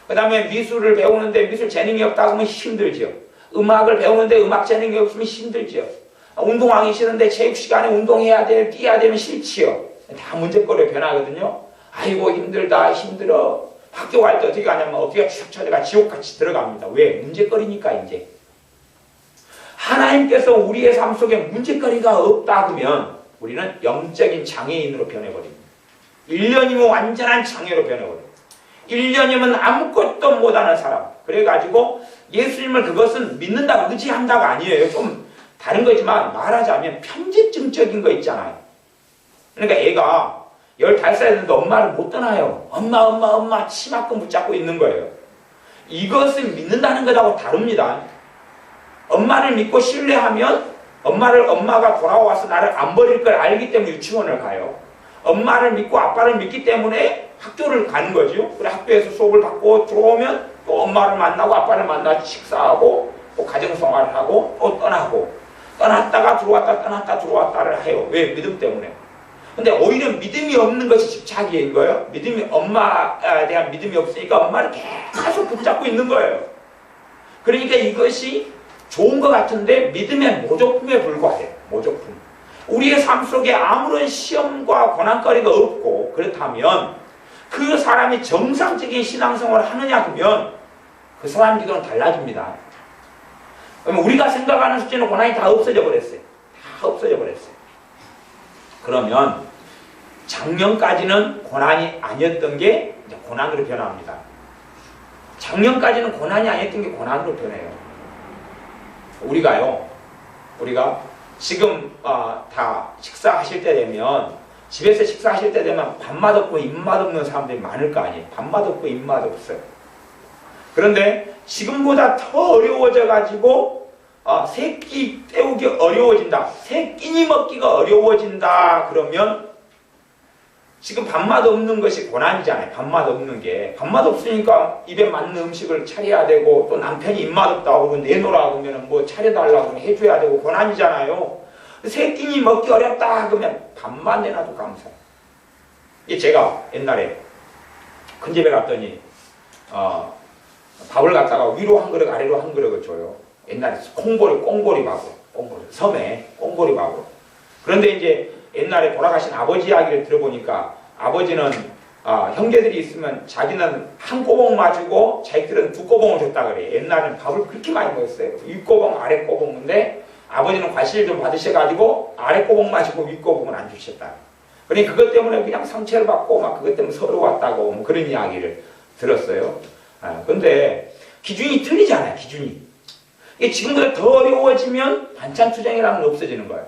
그 다음에 미술을 배우는데 미술 재능이 없다 그러면 힘들지요. 음악을 배우는데 음악 재능이 없으면 힘들지요. 운동하기 싫은데 체육 시간에 운동해야 돼, 뛰어야 되면 싫지요. 다 문제거리로 변하거든요. 아이고 힘들다, 힘들어. 학교 갈 때 어떻게 가냐면 어떻게 쭉 쳐다가 지옥같이 들어갑니다. 왜? 문제거리니까 이제. 하나님께서 우리의 삶 속에 문제거리가 없다 그러면 우리는 영적인 장애인으로 변해버립니다. 1년이면 완전한 장애로 변해버립니다. 1년이면 아무것도 못하는 사람. 그래가지고 예수님을 그것은 믿는다고 의지한다가 아니에요. 좀 다른 거지만 말하자면 편집증적인 거 있잖아요. 그러니까 애가 15살 됐는데 엄마를 못 떠나요. 엄마 치마끈 붙잡고 있는 거예요. 이것은 믿는다는 것하고 다릅니다. 엄마를 믿고 신뢰하면 엄마가 돌아와서 나를 안 버릴 걸 알기 때문에 유치원을 가요. 엄마를 믿고 아빠를 믿기 때문에 학교를 가는 거죠. 그래 학교에서 수업을 받고 들어오면 또 엄마를 만나고 아빠를 만나서 식사하고 또 가정생활을 하고 또 떠났다가 들어왔다 들어왔다를 해요. 왜? 믿음 때문에. 근데 오히려 믿음이 없는 것이 집착인 거예요. 엄마에 대한 믿음이 없으니까 엄마를 계속 붙잡고 있는 거예요. 그러니까 이것이 좋은 것 같은데 믿음의 모조품에 불과해요. 모조품. 우리의 삶 속에 아무런 시험과 고난거리가 없고 그렇다면 그 사람이 정상적인 신앙생활을 하느냐 그러면 그 사람 기도는 달라집니다. 그러면 우리가 생각하는 수준의 고난이 다 없어져 버렸어요. 다 없어져 버렸어요. 그러면 작년까지는 고난이 아니었던 게 이제 고난으로 변합니다. 작년까지는 고난이 아니었던 게 고난으로 변해요. 우리가 지금 다 식사하실 때 되면 집에서 식사하실 때 되면 밥맛 없고 입맛 없는 사람들이 많을 거 아니에요. 밥맛 없고 입맛 없어요. 그런데 지금보다 더 어려워져 가지고 세 끼 때우기 어려워진다. 세 끼니 먹기가 어려워진다. 그러면 지금 밥맛 없는 것이 고난이잖아요. 밥맛 없는 게. 밥맛 없으니까 입에 맞는 음식을 차려야 되고 또 남편이 입맛 없다고 그러면 내놓으라고 하면 뭐 차려달라고 하면 해줘야 되고 고난이잖아요. 세 끼니 먹기 어렵다 그러면 밥만 내놔도 감사해요. 이게 제가 옛날에 큰 집에 갔더니 밥을 갖다가 위로 한 그릇 아래로 한 그릇을 줘요. 옛날에 꽁보리 밥으로 섬에 꽁보리 밥으로. 그런데 이제 옛날에 돌아가신 아버지 이야기를 들어보니까 아버지는 형제들이 있으면 자기는 한 꼬봉만 주고 자기들은 두 꼬봉을 줬다 그래요. 옛날에는 밥을 그렇게 많이 먹었어요. 윗꼬봉 아래 꼬봉인데 아버지는 과실 좀 받으셔가지고 아래 꼬봉만 주고 윗꼬봉은 안 주셨다. 그러니 그것 때문에 그냥 상처를 받고 막 그것 때문에 서러웠다고 뭐 그런 이야기를 들었어요. 근데 기준이 틀리잖아요. 기준이. 이게 지금보다 더 어려워지면 반찬 투정이라는 건 없어지는 거예요.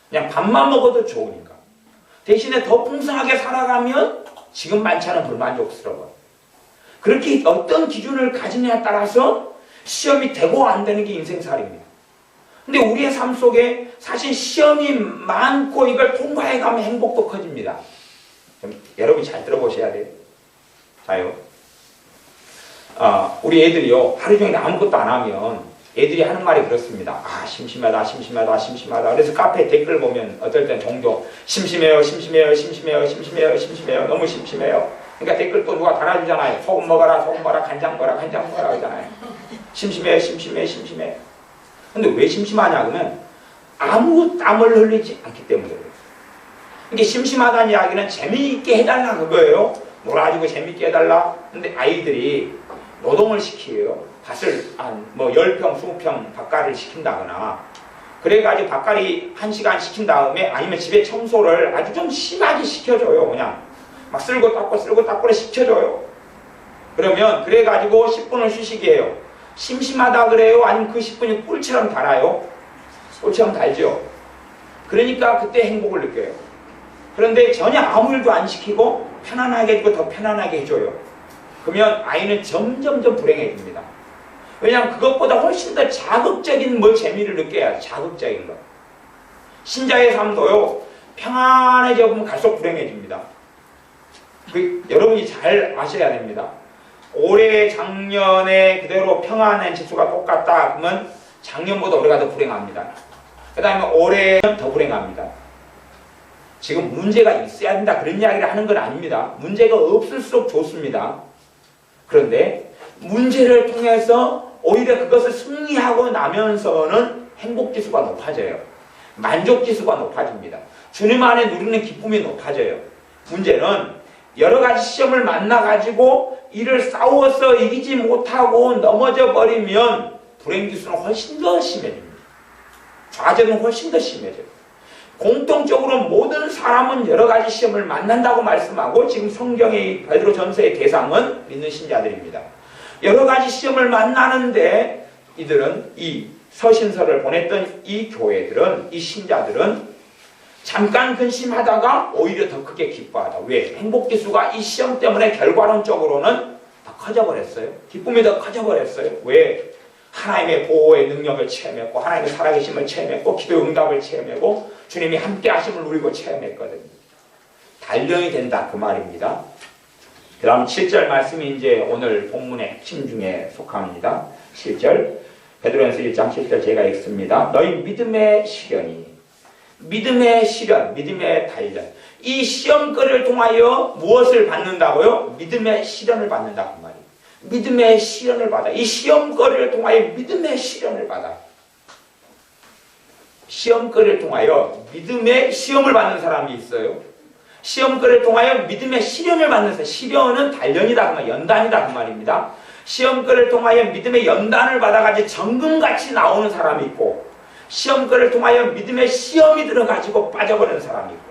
그냥 밥만 먹어도 좋으니까. 대신에 더 풍성하게 살아가면 지금 반찬은 불만족스러워요. 그렇게 어떤 기준을 가지냐에 따라서 시험이 되고 안 되는 게 인생살이입니다. 근데 우리의 삶 속에 사실 시험이 많고 이걸 통과해가면 행복도 커집니다. 여러분이 잘 들어보셔야 돼요. 자요. 우리 애들이요. 하루 종일 아무것도 안 하면 애들이 하는 말이 그렇습니다. 심심하다. 그래서 카페 댓글 보면 어떨 땐 종종 심심해요. 너무 심심해요. 그러니까 댓글 또 누가 달아주잖아요. 소금 먹어라, 간장 먹어라 하잖아요. 심심해요. 근데 왜 심심하냐 그러면 아무 땀을 흘리지 않기 때문에 그래요. 이게 심심하다는 이야기는 재미있게 해달라 그거예요. 놀아주고 재미있게 해달라. 근데 아이들이 노동을 시켜요. 밭을 뭐 10평, 20평 밭갈이를 시킨다거나 그래가지고 밭갈이 1시간 시킨 다음에 아니면 집에 청소를 아주 좀 심하게 시켜줘요. 그냥 막 쓸고 닦고 시켜줘요. 그러면 그래가지고 10분을 휴식이에요. 심심하다 그래요? 아니면 그 10분이 꿀처럼 달아요? 꿀처럼 달죠. 그러니까 그때 행복을 느껴요. 그런데 전혀 아무 일도 안 시키고 편안하게 해주고 더 편안하게 해줘요. 그러면 아이는 점점점 불행해집니다. 왜냐하면 그것보다 훨씬 더 자극적인 재미를 느껴야 자극적인 거. 신자의 삶도요. 평안해져 보면 갈수록 불행해집니다. 여러분이 잘 아셔야 됩니다. 올해 작년에 그대로 평안한 지수가 똑같다 그러면 작년보다 올해가 더 불행합니다. 그 다음에 올해는 더 불행합니다. 지금 문제가 있어야 된다 그런 이야기를 하는 건 아닙니다. 문제가 없을수록 좋습니다. 그런데 문제를 통해서 오히려 그것을 승리하고 나면서는 행복지수가 높아져요. 만족지수가 높아집니다. 주님 안에 누리는 기쁨이 높아져요. 문제는 여러 가지 시험을 만나가지고 이를 싸워서 이기지 못하고 넘어져 버리면 불행지수는 훨씬 더 심해집니다. 좌절은 훨씬 더 심해져요. 공통적으로 모든 사람은 여러 가지 시험을 만난다고 말씀하고 지금 성경의 베드로전서의 대상은 믿는 신자들입니다. 여러 가지 시험을 만나는데 이들은 이 서신서를 보냈던 이 교회들은 이 신자들은 잠깐 근심하다가 오히려 더 크게 기뻐하다. 왜? 행복지수가 이 시험 때문에 결과론적으로는 더 커져버렸어요. 기쁨이 더 커져버렸어요. 왜? 하나님의 보호의 능력을 체험했고 하나님의 살아계심을 체험했고 기도의 응답을 체험했고 주님이 함께 하심을 누리고 체험했거든요. 단련이 된다 그 말입니다. 그 다음 7절 말씀이 이제 오늘 본문의 핵심 중에 속합니다. 7절 베드로전서 1장 7절 제가 읽습니다. 너희 믿음의 시련이 믿음의 시련, 믿음의 단련 이 시험거리를 통하여 무엇을 받는다고요? 믿음의 시련을 받는다 그 말이에요. 믿음의 시련을 받아. 이 시험거리를 통하여 믿음의 시련을 받아. 시험거리를 통하여 믿음의 시험을 받는 사람이 있어요. 시험거리를 통하여 믿음의 시련을 받는 사람. 시련은 단련이다 그 말, 연단이다 그 말입니다. 시험거리를 통하여 믿음의 연단을 받아가지고 정금같이 나오는 사람이 있고 시험거리를 통하여 믿음의 시험이 들어가지고 빠져버리는 사람이 있고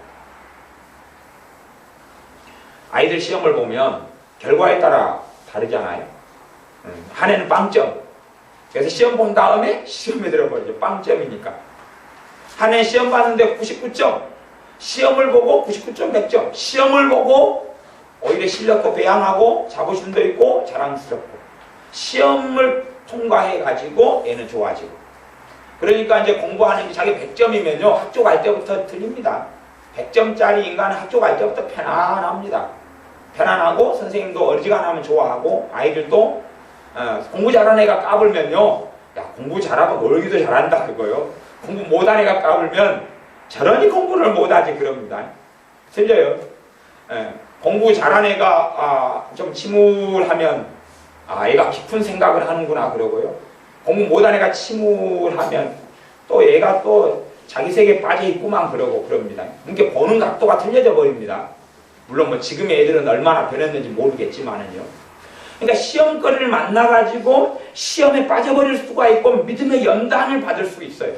아이들 시험을 보면 결과에 따라 다르잖아요. 한 해는 빵점. 그래서 시험 본 다음에 시험에 들어버리죠. 빵점이니까. 한 해 시험 봤는데 99점. 시험을 보고 99점 100점. 시험을 보고 오히려 실력도 배양하고 자부심도 있고 자랑스럽고 시험을 통과해가지고 얘는 좋아지고 그러니까 이제 공부하는 게 자기 100점이면요 학교 갈 때부터 틀립니다. 100점짜리 인간은 학교 갈 때부터 편안합니다. 편안하고 선생님도 어지간하면 좋아하고 아이들도 공부 잘하는 애가 까불면요 야 공부 잘하고 놀기도 잘한다 그거요. 공부 못한 애가 까불면 저러니 공부를 못하지 그럽니다. 틀려요. 공부 잘한 애가 좀 침울하면 애가 깊은 생각을 하는구나 그러고요. 공부 못한 애가 침울하면 또 얘가 또 자기 세계에 빠져 있구만 그러고 그럽니다. 그러니까 보는 각도가 틀려져 버립니다. 물론 뭐 지금의 애들은 얼마나 변했는지 모르겠지만은요. 그러니까 시험거리를 만나가지고 시험에 빠져버릴 수가 있고 믿음의 연단을 받을 수 있어요.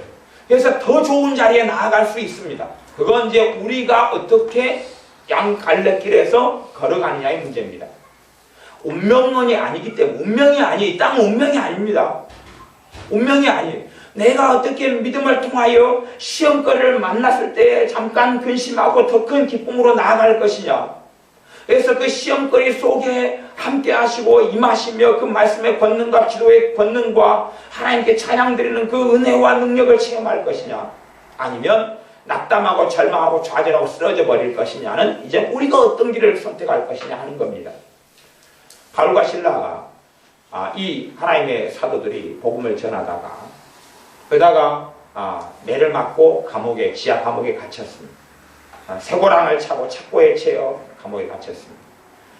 그래서 더 좋은 자리에 나아갈 수 있습니다. 그건 이제 우리가 어떻게 양갈래길에서 걸어가느냐의 문제입니다. 운명론이 아니기 때문에 운명이 아니에요. 이 땅은 운명이 아닙니다. 운명이 아니에요. 내가 어떻게 믿음을 통하여 시험거리를 만났을 때 잠깐 근심하고 더 큰 기쁨으로 나아갈 것이냐. 그래서 그 시험거리 속에 함께 하시고 임하시며 그 말씀의 권능과 기도의 권능과 하나님께 찬양드리는 그 은혜와 능력을 체험할 것이냐. 아니면 낙담하고 절망하고 좌절하고 쓰러져 버릴 것이냐는 이제 우리가 어떤 길을 선택할 것이냐 하는 겁니다. 바울과 실라가 이 하나님의 사도들이 복음을 전하다가 그러다가 매를 맞고 지하 감옥에 갇혔습니다. 쇠고랑을 차고 착고에 채여 감옥에 갇혔습니다.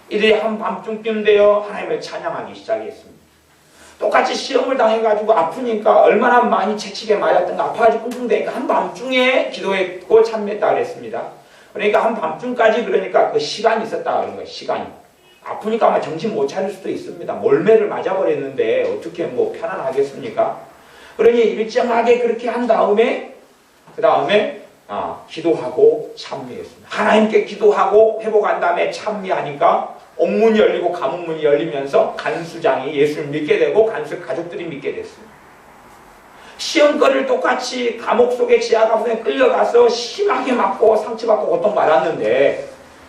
이들이 한밤중쯤 되어 하나님을 찬양하기 시작했습니다. 똑같이 시험을 당해가지고 아프니까 얼마나 많이 채찍에 맞았던가 아파가지고 끙끙대니까 한밤중에 기도했고 참여했다 그랬습니다. 그러니까 한밤중까지 그러니까 그 시간이 있었다 그런 거예요. 시간이. 아프니까 아마 정신 못 차릴 수도 있습니다. 몰매를 맞아버렸는데 어떻게 뭐 편안하겠습니까? 그러니 일정하게 그렇게 한 다음에 그 다음에 기도하고 참여했습니다. 하나님께 기도하고 회복한 다음에 참여하니까 옥문이 열리고 감옥문이 열리면서 간수장이 예수를 믿게 되고 간수 가족들이 믿게 됐습니다. 시험거리를 똑같이 감옥 속에 지하 감옥에 끌려가서 심하게 맞고 상처받고 고통받았는데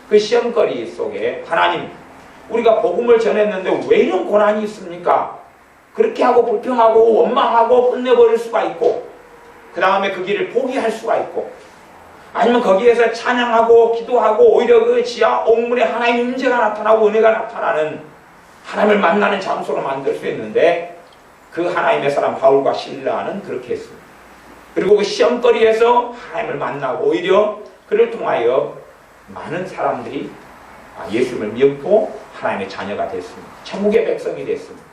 그 시험거리 속에 하나님 우리가 복음을 전했는데 왜 이런 고난이 있습니까? 그렇게 하고 불평하고 원망하고 끝내버릴 수가 있고 그 다음에 그 길을 포기할 수가 있고 아니면 거기에서 찬양하고 기도하고 오히려 그 지하 옥문에 하나님의 임재가 나타나고 은혜가 나타나는 하나님을 만나는 장소로 만들 수 있는데 그 하나님의 사람 바울과 실라는 그렇게 했습니다. 그리고 그 시험거리에서 하나님을 만나고 오히려 그를 통하여 많은 사람들이 예수님을 믿고 하나님의 자녀가 됐습니다. 천국의 백성이 됐습니다.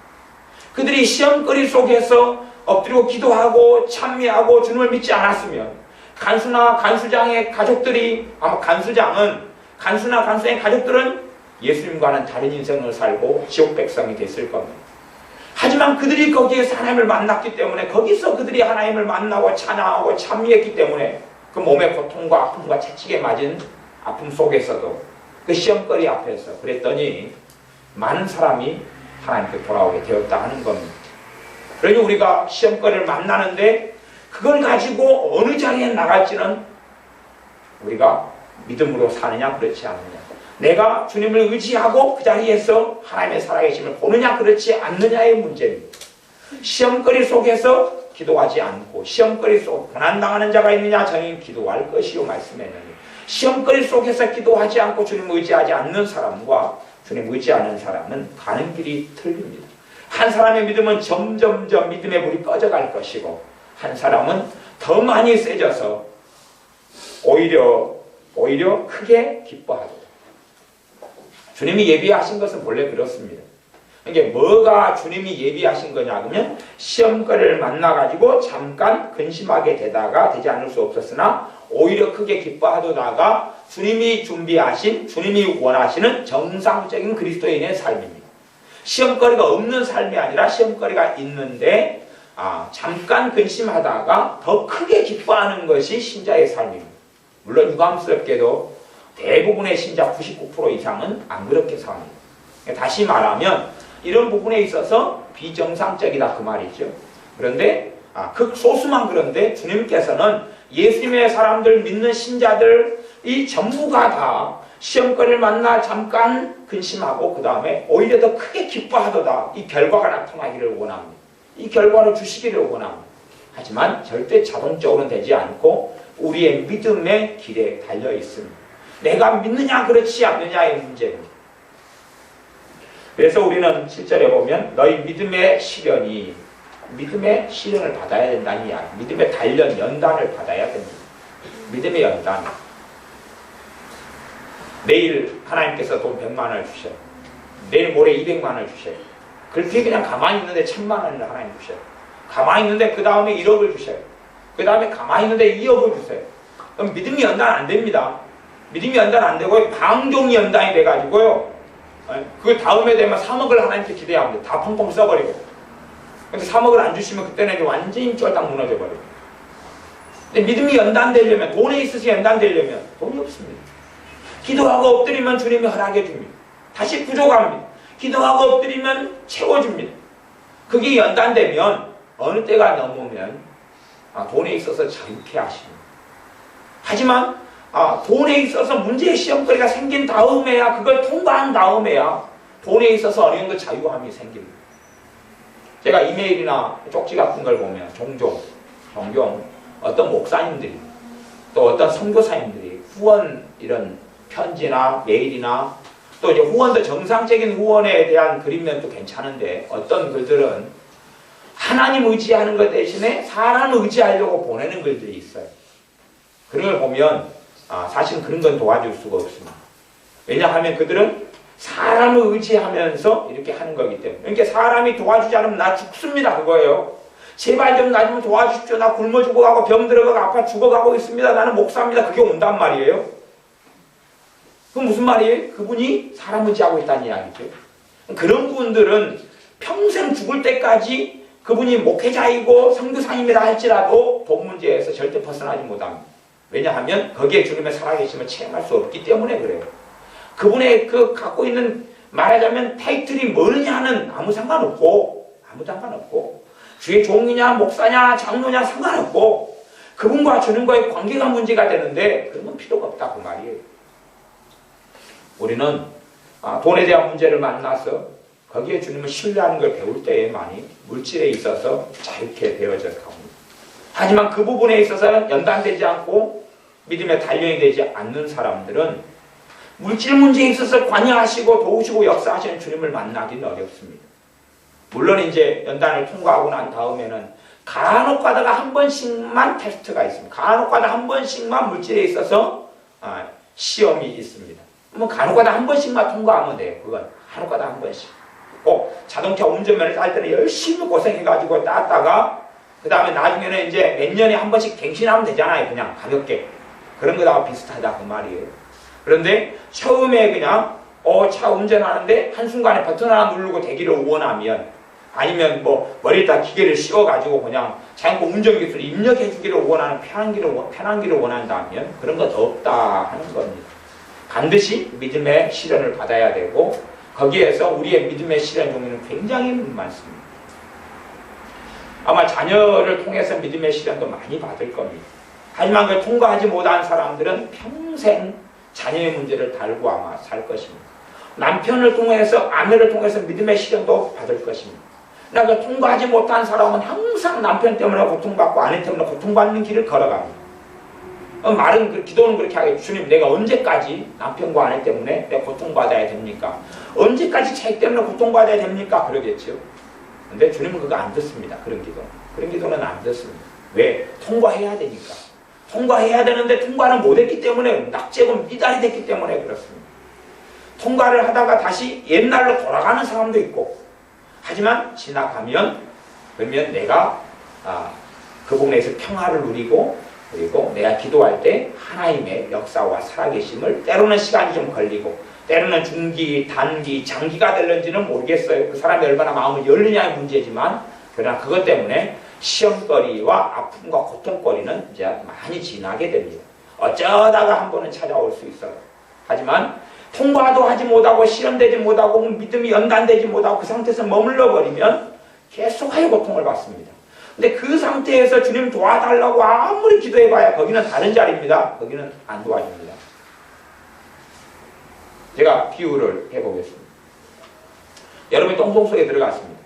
그들이 시험거리 속에서 엎드리고 기도하고 참여하고 주님을 믿지 않았으면 간수나 간수장의 가족들이 간수나 간수장의 가족들은 예수님과는 다른 인생을 살고 지옥 백성이 됐을 겁니다. 하지만 그들이 거기에서 하나님을 만났기 때문에 거기서 그들이 하나님을 만나고 찬양하고 참여했기 때문에 그 몸의 고통과 아픔과 채찍에 맞은 아픔 속에서도 그 시험거리 앞에서 그랬더니 많은 사람이 하나님께 돌아오게 되었다 하는 겁니다. 그러니 우리가 시험거리를 만나는데 그걸 가지고 어느 자리에 나갈지는 우리가 믿음으로 사느냐 그렇지 않느냐, 내가 주님을 의지하고 그 자리에서 하나님의 살아계심을 보느냐 그렇지 않느냐의 문제입니다. 시험거리 속에서 기도하지 않고 시험거리 속 고난당하는 자가 있느냐, 저는 기도할 것이요 말씀했느니 시험거리 속에서 기도하지 않고 주님을 의지하지 않는 사람과 주님 의지하는 사람은 가는 길이 틀립니다. 한 사람의 믿음은 점점점 믿음의 불이 꺼져갈 것이고 한 사람은 더 많이 세져서 오히려 크게 기뻐하도록. 주님이 예비하신 것은 본래 그렇습니다. 이게 뭐가 주님이 예비하신 거냐 그러면 시험거리를 만나가지고 잠깐 근심하게 되지 않을 수 없었으나 오히려 크게 기뻐하다가 주님이 준비하신, 주님이 원하시는 정상적인 그리스도인의 삶입니다. 시험거리가 없는 삶이 아니라 시험거리가 있는데 잠깐 근심하다가 더 크게 기뻐하는 것이 신자의 삶입니다. 물론 유감스럽게도 대부분의 신자 99% 이상은 안 그렇게 삽니다. 다시 말하면 이런 부분에 있어서 비정상적이다 그 말이죠. 그런데 극소수만 그런데 주님께서는 예수님의 사람들 믿는 신자들이 전부가 다 시험거리를 만나 잠깐 근심하고 그 다음에 오히려 더 크게 기뻐하도다 이 결과가 나타나기를 원합니다. 이 결과를 주시기를 원합니다. 하지만 절대 자동적으로는 되지 않고 우리의 믿음의 길에 달려 있습니다. 내가 믿느냐 그렇지 않느냐의 문제입니다. 그래서 우리는 7절에 보면 너희 믿음의 시련을 받아야 된다는 이야기. 믿음의 단련, 연단을 받아야 됩니다. 믿음의 연단. 내일 하나님께서 돈 100만 원을 주셔요. 내일 모레 200만 원을 주셔요. 그렇게 그냥 가만히 있는데 1000만 원을 하나님 주셔요. 가만히 있는데 그 다음에 1억을 주셔요. 그 다음에 가만히 있는데 2억을 주세요. 그럼 믿음이 연단 안 됩니다. 믿음이 연단 안 되고 방종이 연단이 돼가지고요. 그 다음에 되면 3억을 하나님께 기대합니다. 다 펑펑 써버리고. 근데 3억을 안 주시면 그때는 완전히 쫄딱 무너져버려요. 근데 믿음이 연단되려면, 돈에 있어서 연단되려면 돈이 없습니다. 기도하고 엎드리면 주님이 허락해 줍니다. 다시 부족합니다. 기도하고 엎드리면 채워줍니다. 그게 연단되면 어느 때가 넘으면 돈에 있어서 자유케 하십니다. 하지만 돈에 있어서 문제의 시험거리가 생긴 다음에야, 그걸 통과한 다음에야 돈에 있어서 어느 정도 자유함이 생깁니다. 제가 이메일이나 쪽지 같은 걸 보면 종종 어떤 목사님들이 또 어떤 선교사님들이 후원 이런 편지나 메일이나 또 이제 후원도 정상적인 후원에 대한 글이면 또 괜찮은데 어떤 글들은 하나님 의지하는 것 대신에 사람 의지하려고 보내는 글들이 있어요. 그런 걸 보면 사실 그런 건 도와줄 수가 없습니다. 왜냐하면 그들은 사람을 의지하면서 이렇게 하는 거기 때문에. 그러니까 사람이 도와주지 않으면 나 죽습니다 그거예요. 제발 좀 나 좀 도와주십시오. 나 굶어 죽어가고 병 들어가고 아파 죽어가고 있습니다. 나는 목사입니다. 그게 온단 말이에요. 그건 무슨 말이에요? 그분이 사람 의지하고 있다는 이야기죠. 그런 분들은 평생 죽을 때까지 그분이 목회자이고 선교사님이라 할지라도 돈 문제에서 절대 벗어나지 못합니다. 왜냐하면 거기에 주님의 살아계심을 체험할 수 없기 때문에 그래요. 그분의 그 갖고 있는 말하자면 타이틀이 뭐냐는 아무 상관없고 주의 종이냐 목사냐 장로냐 상관없고 그분과 주님과의 관계가 문제가 되는데 그런 건 필요가 없다 그 말이에요. 우리는 돈에 대한 문제를 만나서 거기에 주님을 신뢰하는 걸 배울 때에만이 물질에 있어서 자유케 되어져 갑니다. 하지만 그 부분에 있어서 연단되지 않고 믿음의 단련이 되지 않는 사람들은 물질 문제에 있어서 관여하시고 도우시고 역사하시는 주님을 만나기는 어렵습니다. 물론 이제 연단을 통과하고 난 다음에는 간혹 가다가 한 번씩만 테스트가 있습니다. 간혹 가다 한 번씩만 물질에 있어서 시험이 있습니다. 뭐 간혹 가다 한 번씩만 통과하면 돼요. 그건 간혹 가다 한 번씩. 자동차 운전면허 딸 때는 열심히 고생해가지고 땄다가 그 다음에 나중에는 이제 몇 년에 한 번씩 갱신하면 되잖아요. 그냥 가볍게. 그런 거다가 비슷하다 그 말이에요. 그런데 처음에 그냥 차 운전하는데 한순간에 버튼 하나 누르고 대기를 원하면 아니면 뭐 머리에다 기계를 씌워가지고 그냥 자연코 운전기술을 입력해 주기를 원하는 편한 길을 원한다면 그런 것 없다 하는 겁니다. 반드시 믿음의 시련을 받아야 되고 거기에서 우리의 믿음의 시련 종류는 굉장히 많습니다. 아마 자녀를 통해서 믿음의 시련도 많이 받을 겁니다. 하지만 그걸 통과하지 못한 사람들은 평생 자녀의 문제를 달고 아마 살 것입니다. 남편을 통해서 아내를 통해서 믿음의 시련도 받을 것입니다. 그러나 그 통과하지 못한 사람은 항상 남편 때문에 고통받고 아내 때문에 고통받는 길을 걸어갑니다. 기도는 그렇게 하겠죠. 주님, 내가 언제까지 남편과 아내 때문에 내가 고통받아야 됩니까? 언제까지 자식 때문에 고통받아야 됩니까? 그러겠죠. 근데 주님은 그거 안 듣습니다. 그런 기도는 안 듣습니다. 왜? 통과해야 되니까. 통과해야 되는데 통과를 못했기 때문에 낙제고 미달이 됐기 때문에 그렇습니다. 통과를 하다가 다시 옛날로 돌아가는 사람도 있고 하지만 지나가면 그러면 내가 그 부분에서 평화를 누리고 그리고 내가 기도할 때 하나님의 역사와 살아계심을 때로는 시간이 좀 걸리고 때로는 중기, 단기, 장기가 될는지는 모르겠어요. 그 사람이 얼마나 마음을 열느냐의 문제지만 그러나 그것 때문에 시험거리와 아픔과 고통거리는 이제 많이 지나게 됩니다. 어쩌다가 한 번은 찾아올 수 있어요. 하지만 통과도 하지 못하고 실현되지 못하고 믿음이 연단되지 못하고 그 상태에서 머물러 버리면 계속하여 고통을 받습니다. 근데 그 상태에서 주님 도와달라고 아무리 기도해봐야 거기는 다른 자리입니다. 거기는 안 도와줍니다. 제가 비유를 해보겠습니다. 여러분이 똥통 속에 들어갔습니다.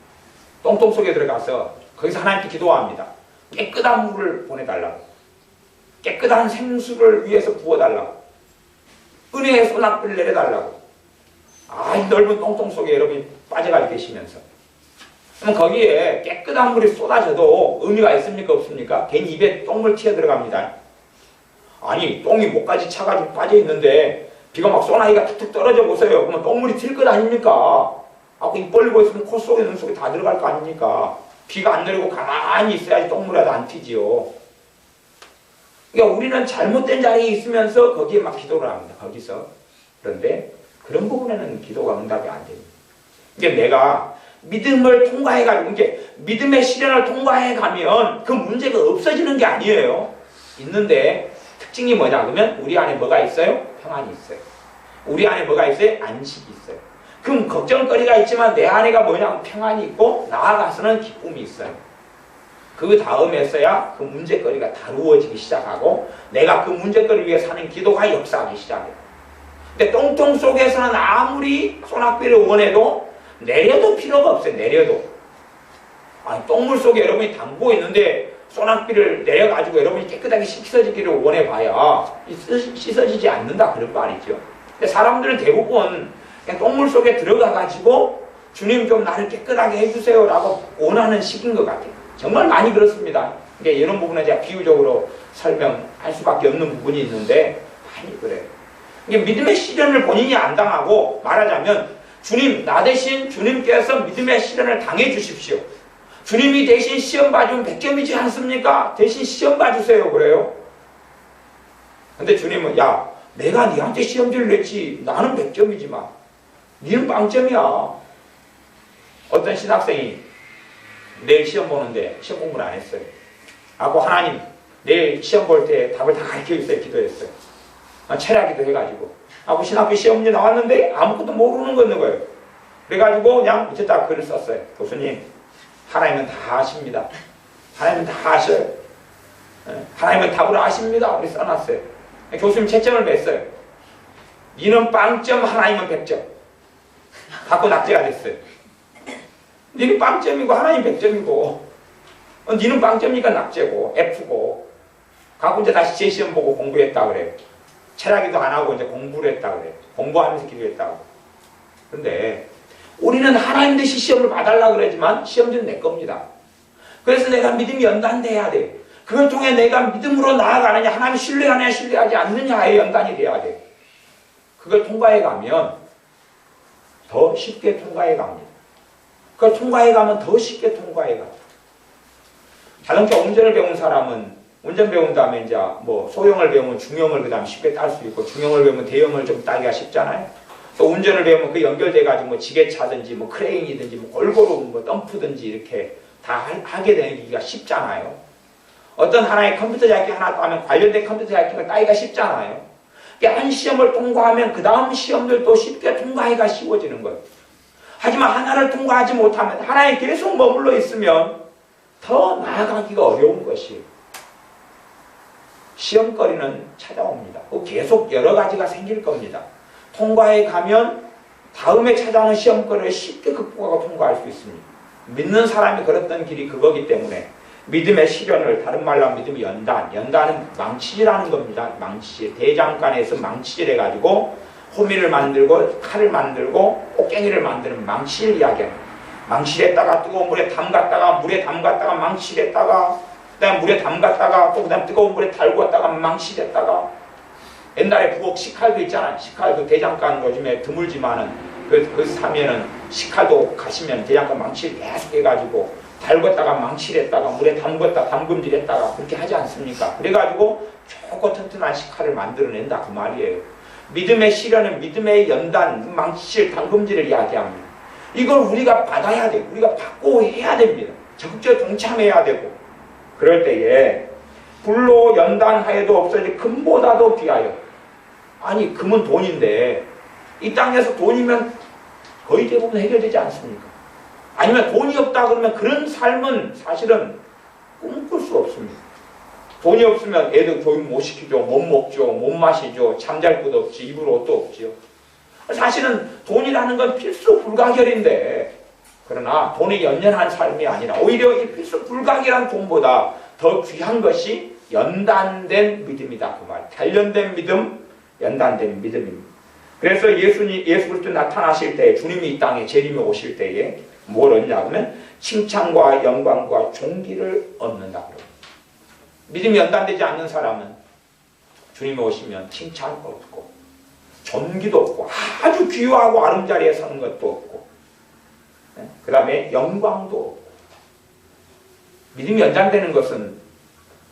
똥통 속에 들어가서 거기서 하나님께 기도합니다. 깨끗한 물을 보내달라고. 깨끗한 생수를 위해서 부어달라고. 은혜의 소낙비를 내려달라고. 이 넓은 똥통 속에 여러분이 빠져가 계시면서. 그럼 거기에 깨끗한 물이 쏟아져도 의미가 있습니까? 없습니까? 괜히 입에 똥물 튀어 들어갑니다. 아니, 똥이 목까지 차가지고 빠져 있는데 비가 막 소나기가 툭툭 떨어져 보세요. 그러면 똥물이 튈 것 아닙니까? 입 벌리고 있으면 코 속에 눈 속에 다 들어갈 거 아닙니까? 비가 안 내리고 가만히 있어야지 똥물이라도 안 튀지요. 그러니까 우리는 잘못된 자리에 있으면서 거기에 막 기도를 합니다. 거기서. 그런데 그런 부분에는 기도가 응답이 안 됩니다. 이게 내가 믿음을 통과해가지고 이게 믿음의 시련을 통과해가면 그 문제가 없어지는 게 아니에요. 있는데 특징이 뭐냐 그러면 우리 안에 뭐가 있어요? 평안이 있어요. 우리 안에 뭐가 있어요? 안식이 있어요. 그럼 걱정거리가 있지만 내 안에가 뭐냐? 평안이 있고 나아가서는 기쁨이 있어요. 그 다음에서야 그 문제거리가 다루어지기 시작하고 내가 그 문제거리를 위해 사는 기도가 역사하기 시작해요. 근데 똥통 속에서는 아무리 소낙비를 원해도 내려도 필요가 없어요. 내려도. 똥물 속에 여러분이 담고 있는데 소낙비를 내려가지고 여러분이 깨끗하게 씻어지기를 원해봐야 씻어지지 않는다 그런 말이죠. 근데 사람들은 대부분 그냥 똥물 속에 들어가가지고 주님 좀 나를 깨끗하게 해주세요 라고 원하는 식인 것 같아요. 정말 많이 그렇습니다. 그러니까 이런 부분은 제가 비유적으로 설명할 수밖에 없는 부분이 있는데 많이 그래요. 이게 믿음의 시련을 본인이 안 당하고 말하자면 주님, 나 대신 주님께서 믿음의 시련을 당해 주십시오. 주님이 대신 시험 봐주면 100점이지 않습니까? 대신 시험 봐주세요 그래요. 근데 주님은 야, 내가 네한테 시험지를 냈지 나는 100점이지만 니는 빵점이야. 어떤 신학생이 내일 시험 보는데 시험 공부를 안 했어요. 하나님 내일 시험 볼 때 답을 다 가르쳐주세요 기도했어요. 체라기도 해가지고 신학교 시험 문제 나왔는데 아무것도 모르는 거예요. 그래가지고 그냥 밑에다 글을 썼어요. 교수님, 하나님은 다 아십니다. 하나님은 다 아셔요. 하나님은 답을 아십니다. 우리 써놨어요. 교수님 채점을 냈어요. 니는 빵점, 하나님은 100점. 갖고 낙제가 됐어요. 니는 빵점이고 하나님 100점이고 니는 빵점이니까 낙제고 F고 갖고 이제 다시 재시험 보고 공부했다 그래요. 체라기도 안 하고 이제 공부를 했다 그래요. 공부하면서 기도했다고. 그런데 우리는 하나님 대신 시험을 봐달라 그러지만 시험지는 내 겁니다. 그래서 내가 믿음이 연단돼야 돼. 그걸 통해 내가 믿음으로 나아가느냐 하나님 신뢰하느냐 신뢰하지 않느냐의 연단이 돼야 돼. 그걸 통과해 가면 더 쉽게 통과해 갑니다. 그걸 통과해 가면 더 쉽게 통과해 가. 자동차 운전을 배운 사람은 운전 배운 다음에 이제 소형을 배우면 중형을 그 다음 쉽게 딸 수 있고 중형을 배우면 대형을 좀 따기가 쉽잖아요. 또 운전을 배우면 그 연결돼가지고 지게차든지 크레인이든지 골고루 덤프든지 이렇게 다 하게 되기가 쉽잖아요. 어떤 하나의 컴퓨터 자격증 하나 따면 관련된 컴퓨터 자격증을 따기가 쉽잖아요. 한 시험을 통과하면 그 다음 시험들도 쉽게 통과하기가 쉬워지는 거예요. 하지만 하나를 통과하지 못하면 하나에 계속 머물러 있으면 더 나아가기가 어려운 것이에요. 시험거리는 찾아옵니다. 계속 여러 가지가 생길 겁니다. 통과해 가면 다음에 찾아오는 시험거리를 쉽게 극복하고 통과할 수 있습니다. 믿는 사람이 걸었던 길이 그거기 때문에 믿음의 시련을 다른 말로 하면 믿음의 연단은 망치질하는 겁니다. 망치질. 대장간에서 망치질 해가지고 호미를 만들고 칼을 만들고 꽃갱이를 만드는 망치질 이야기합니다. 망치질했다가 뜨거운 물에 담갔다가 물에 담갔다가 망치질했다가 그 다음에 물에 담갔다가 또 그 다음에 뜨거운 물에 달궜다가 망치질했다가 옛날에 부엌 식칼도 있잖아요. 식칼도 대장간 요즘에 드물지만은 그 사면은 식칼도 가시면 대장간 망치를 계속 해가지고 달궜다가 망치했다가 물에 담궜다 담금질했다가 그렇게 하지 않습니까? 그래가지고 좋고 튼튼한 식칼을 만들어낸다 그 말이에요. 믿음의 시련은 믿음의 연단, 망치질, 담금질을 이야기합니다. 이걸 우리가 받아야 되고 우리가 받고 해야 됩니다. 적극적으로 동참해야 되고 그럴 때에 불로 연단하여도 없어질 금보다도 귀하여. 아니 금은 돈인데 이 땅에서 돈이면 거의 대부분 해결되지 않습니까? 아니면 돈이 없다 그러면 그런 삶은 사실은 꿈꿀 수 없습니다. 돈이 없으면 애들 교육 못 시키죠. 못 먹죠. 못 마시죠. 잠잘 곳 없지. 입을 옷도 없지요. 사실은 돈이라는 건 필수 불가결인데 그러나 돈에 연연한 삶이 아니라 오히려 이 필수 불가결한 돈보다 더 귀한 것이 연단된 믿음이다. 그 말. 단련된 믿음, 연단된 믿음입니다. 그래서 예수 그리스도 나타나실 때, 주님이 이 땅에 재림에 오실 때에 뭘 얻냐 하면 칭찬과 영광과 존귀를 얻는다. 믿음이 연단되지 않는 사람은 주님이 오시면 칭찬도 없고 존귀도 없고 아주 귀하고 아름자리에 서는 것도 없고 그 다음에 영광도 없고. 믿음이 연장되는 것은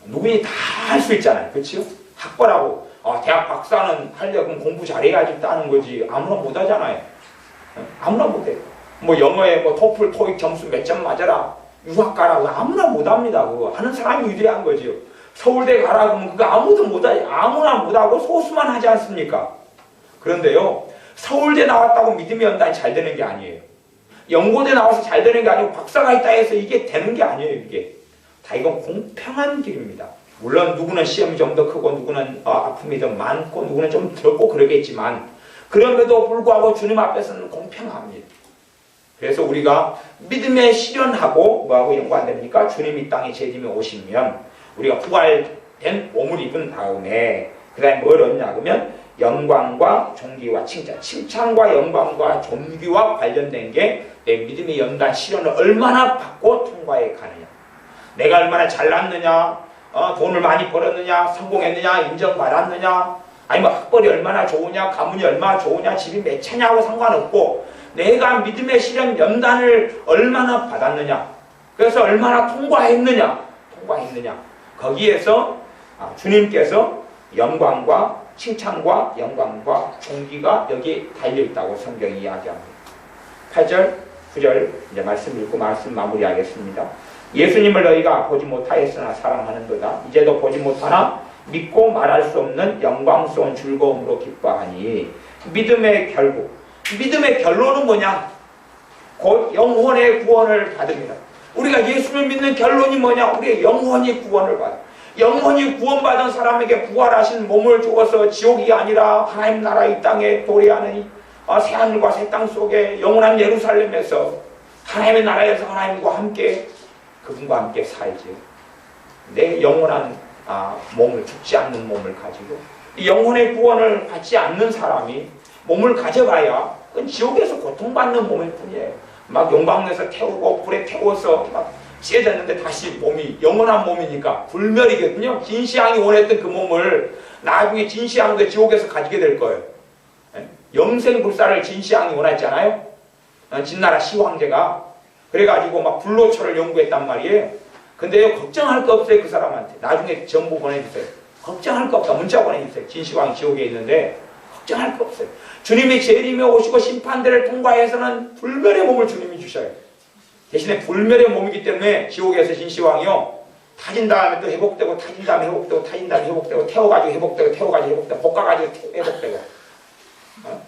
누구니 다 할 수 있잖아요. 그렇죠? 학벌하고 대학 박사는 하려면 공부 잘해야지 따는 거지 아무나 못하잖아요. 아무나 못해. 뭐 영어에 뭐 토플 토익 점수 몇 점 맞아라 유학 가라고 아무나 못합니다. 그거 하는 사람이 위대한 거지요. 서울대 가라고 하면 그거 아무도 못하지. 아무나 못하고 소수만 하지 않습니까? 그런데요, 서울대 나왔다고 믿음이 연단이 잘 되는 게 아니에요. 연고대 나와서 잘 되는 게 아니고 박사가 있다 해서 이게 되는 게 아니에요. 이게 다 이건 공평한 길입니다. 물론 누구는 시험이 좀 더 크고 누구는 아픔이 더 많고 누구는 좀 덜고 그러겠지만 그럼에도 불구하고 주님 앞에서는 공평합니다. 그래서 우리가 믿음에 실현하고 뭐하고 연관됩니까? 주님이 이 땅에 재림에 오시면 우리가 부활된 몸을 입은 다음에 그 다음에 뭘 얻냐 그러면 영광과 존귀와 칭찬과 영광과 존귀와 관련된 게 내 믿음의 연단 실현을 얼마나 받고 통과해 가느냐. 내가 얼마나 잘났느냐, 돈을 많이 벌었느냐, 성공했느냐, 인정받았느냐, 아니면 학벌이 얼마나 좋으냐, 가문이 얼마나 좋으냐, 집이 몇 채냐하고 상관없고 내가 믿음의 실현 연단을 얼마나 받았느냐, 그래서 얼마나 통과했느냐. 거기에서 주님께서 영광과 칭찬과 영광과 존귀가 여기 달려있다고 성경이 이야기합니다. 8절, 9절 이제 말씀 읽고 말씀 마무리하겠습니다. 예수님을 너희가 보지 못하였으나 사랑하는도다. 이제도 보지 못하나 믿고 말할 수 없는 영광스러운 즐거움으로 기뻐하니. 믿음의 결론은 뭐냐? 곧 영혼의 구원을 받습니다. 우리가 예수를 믿는 결론이 뭐냐? 우리의 영혼이 구원을 받아. 영혼이 구원받은 사람에게 부활하신 몸을 주어서 지옥이 아니라 하나님 나라 이 땅에 도래하는 새하늘과 새 땅 속에 영원한 예루살렘에서 하나님의 나라에서 하나님과 함께 그분과 함께 살지. 내 영원한 몸을, 죽지 않는 몸을 가지고 이 영혼의 구원을 받지 않는 사람이 몸을 가져가야 그건 지옥에서 고통받는 몸일 뿐이에요. 막 용광로에서 태우고 불에 태워서 막 찢어졌는데 다시 몸이 영원한 몸이니까 불멸이거든요. 진시황이 원했던 그 몸을 나중에 진시황도 지옥에서 가지게 될 거예요. 영생불사를 진시황이 원했잖아요. 진나라 시황제가 그래가지고 막 불로초를 연구했단 말이에요. 근데요, 걱정할 거 없어요. 그 사람한테 나중에 정보 보내주세요. 걱정할 거 없다. 문자 보내주세요. 진시황이 지옥에 있는데 걱정할 거 없어요. 주님이 재림에 오시고 심판대를 통과해서는 불멸의 몸을 주님이 주셔요. 대신에 불멸의 몸이기 때문에 지옥에서 진시황이요, 타진 다음에 또 회복되고 타진 다음에 회복되고 타진 다음에 회복되고 태워가지고 회복되고 태워가지고 회복되고 볶아가지고 회복되고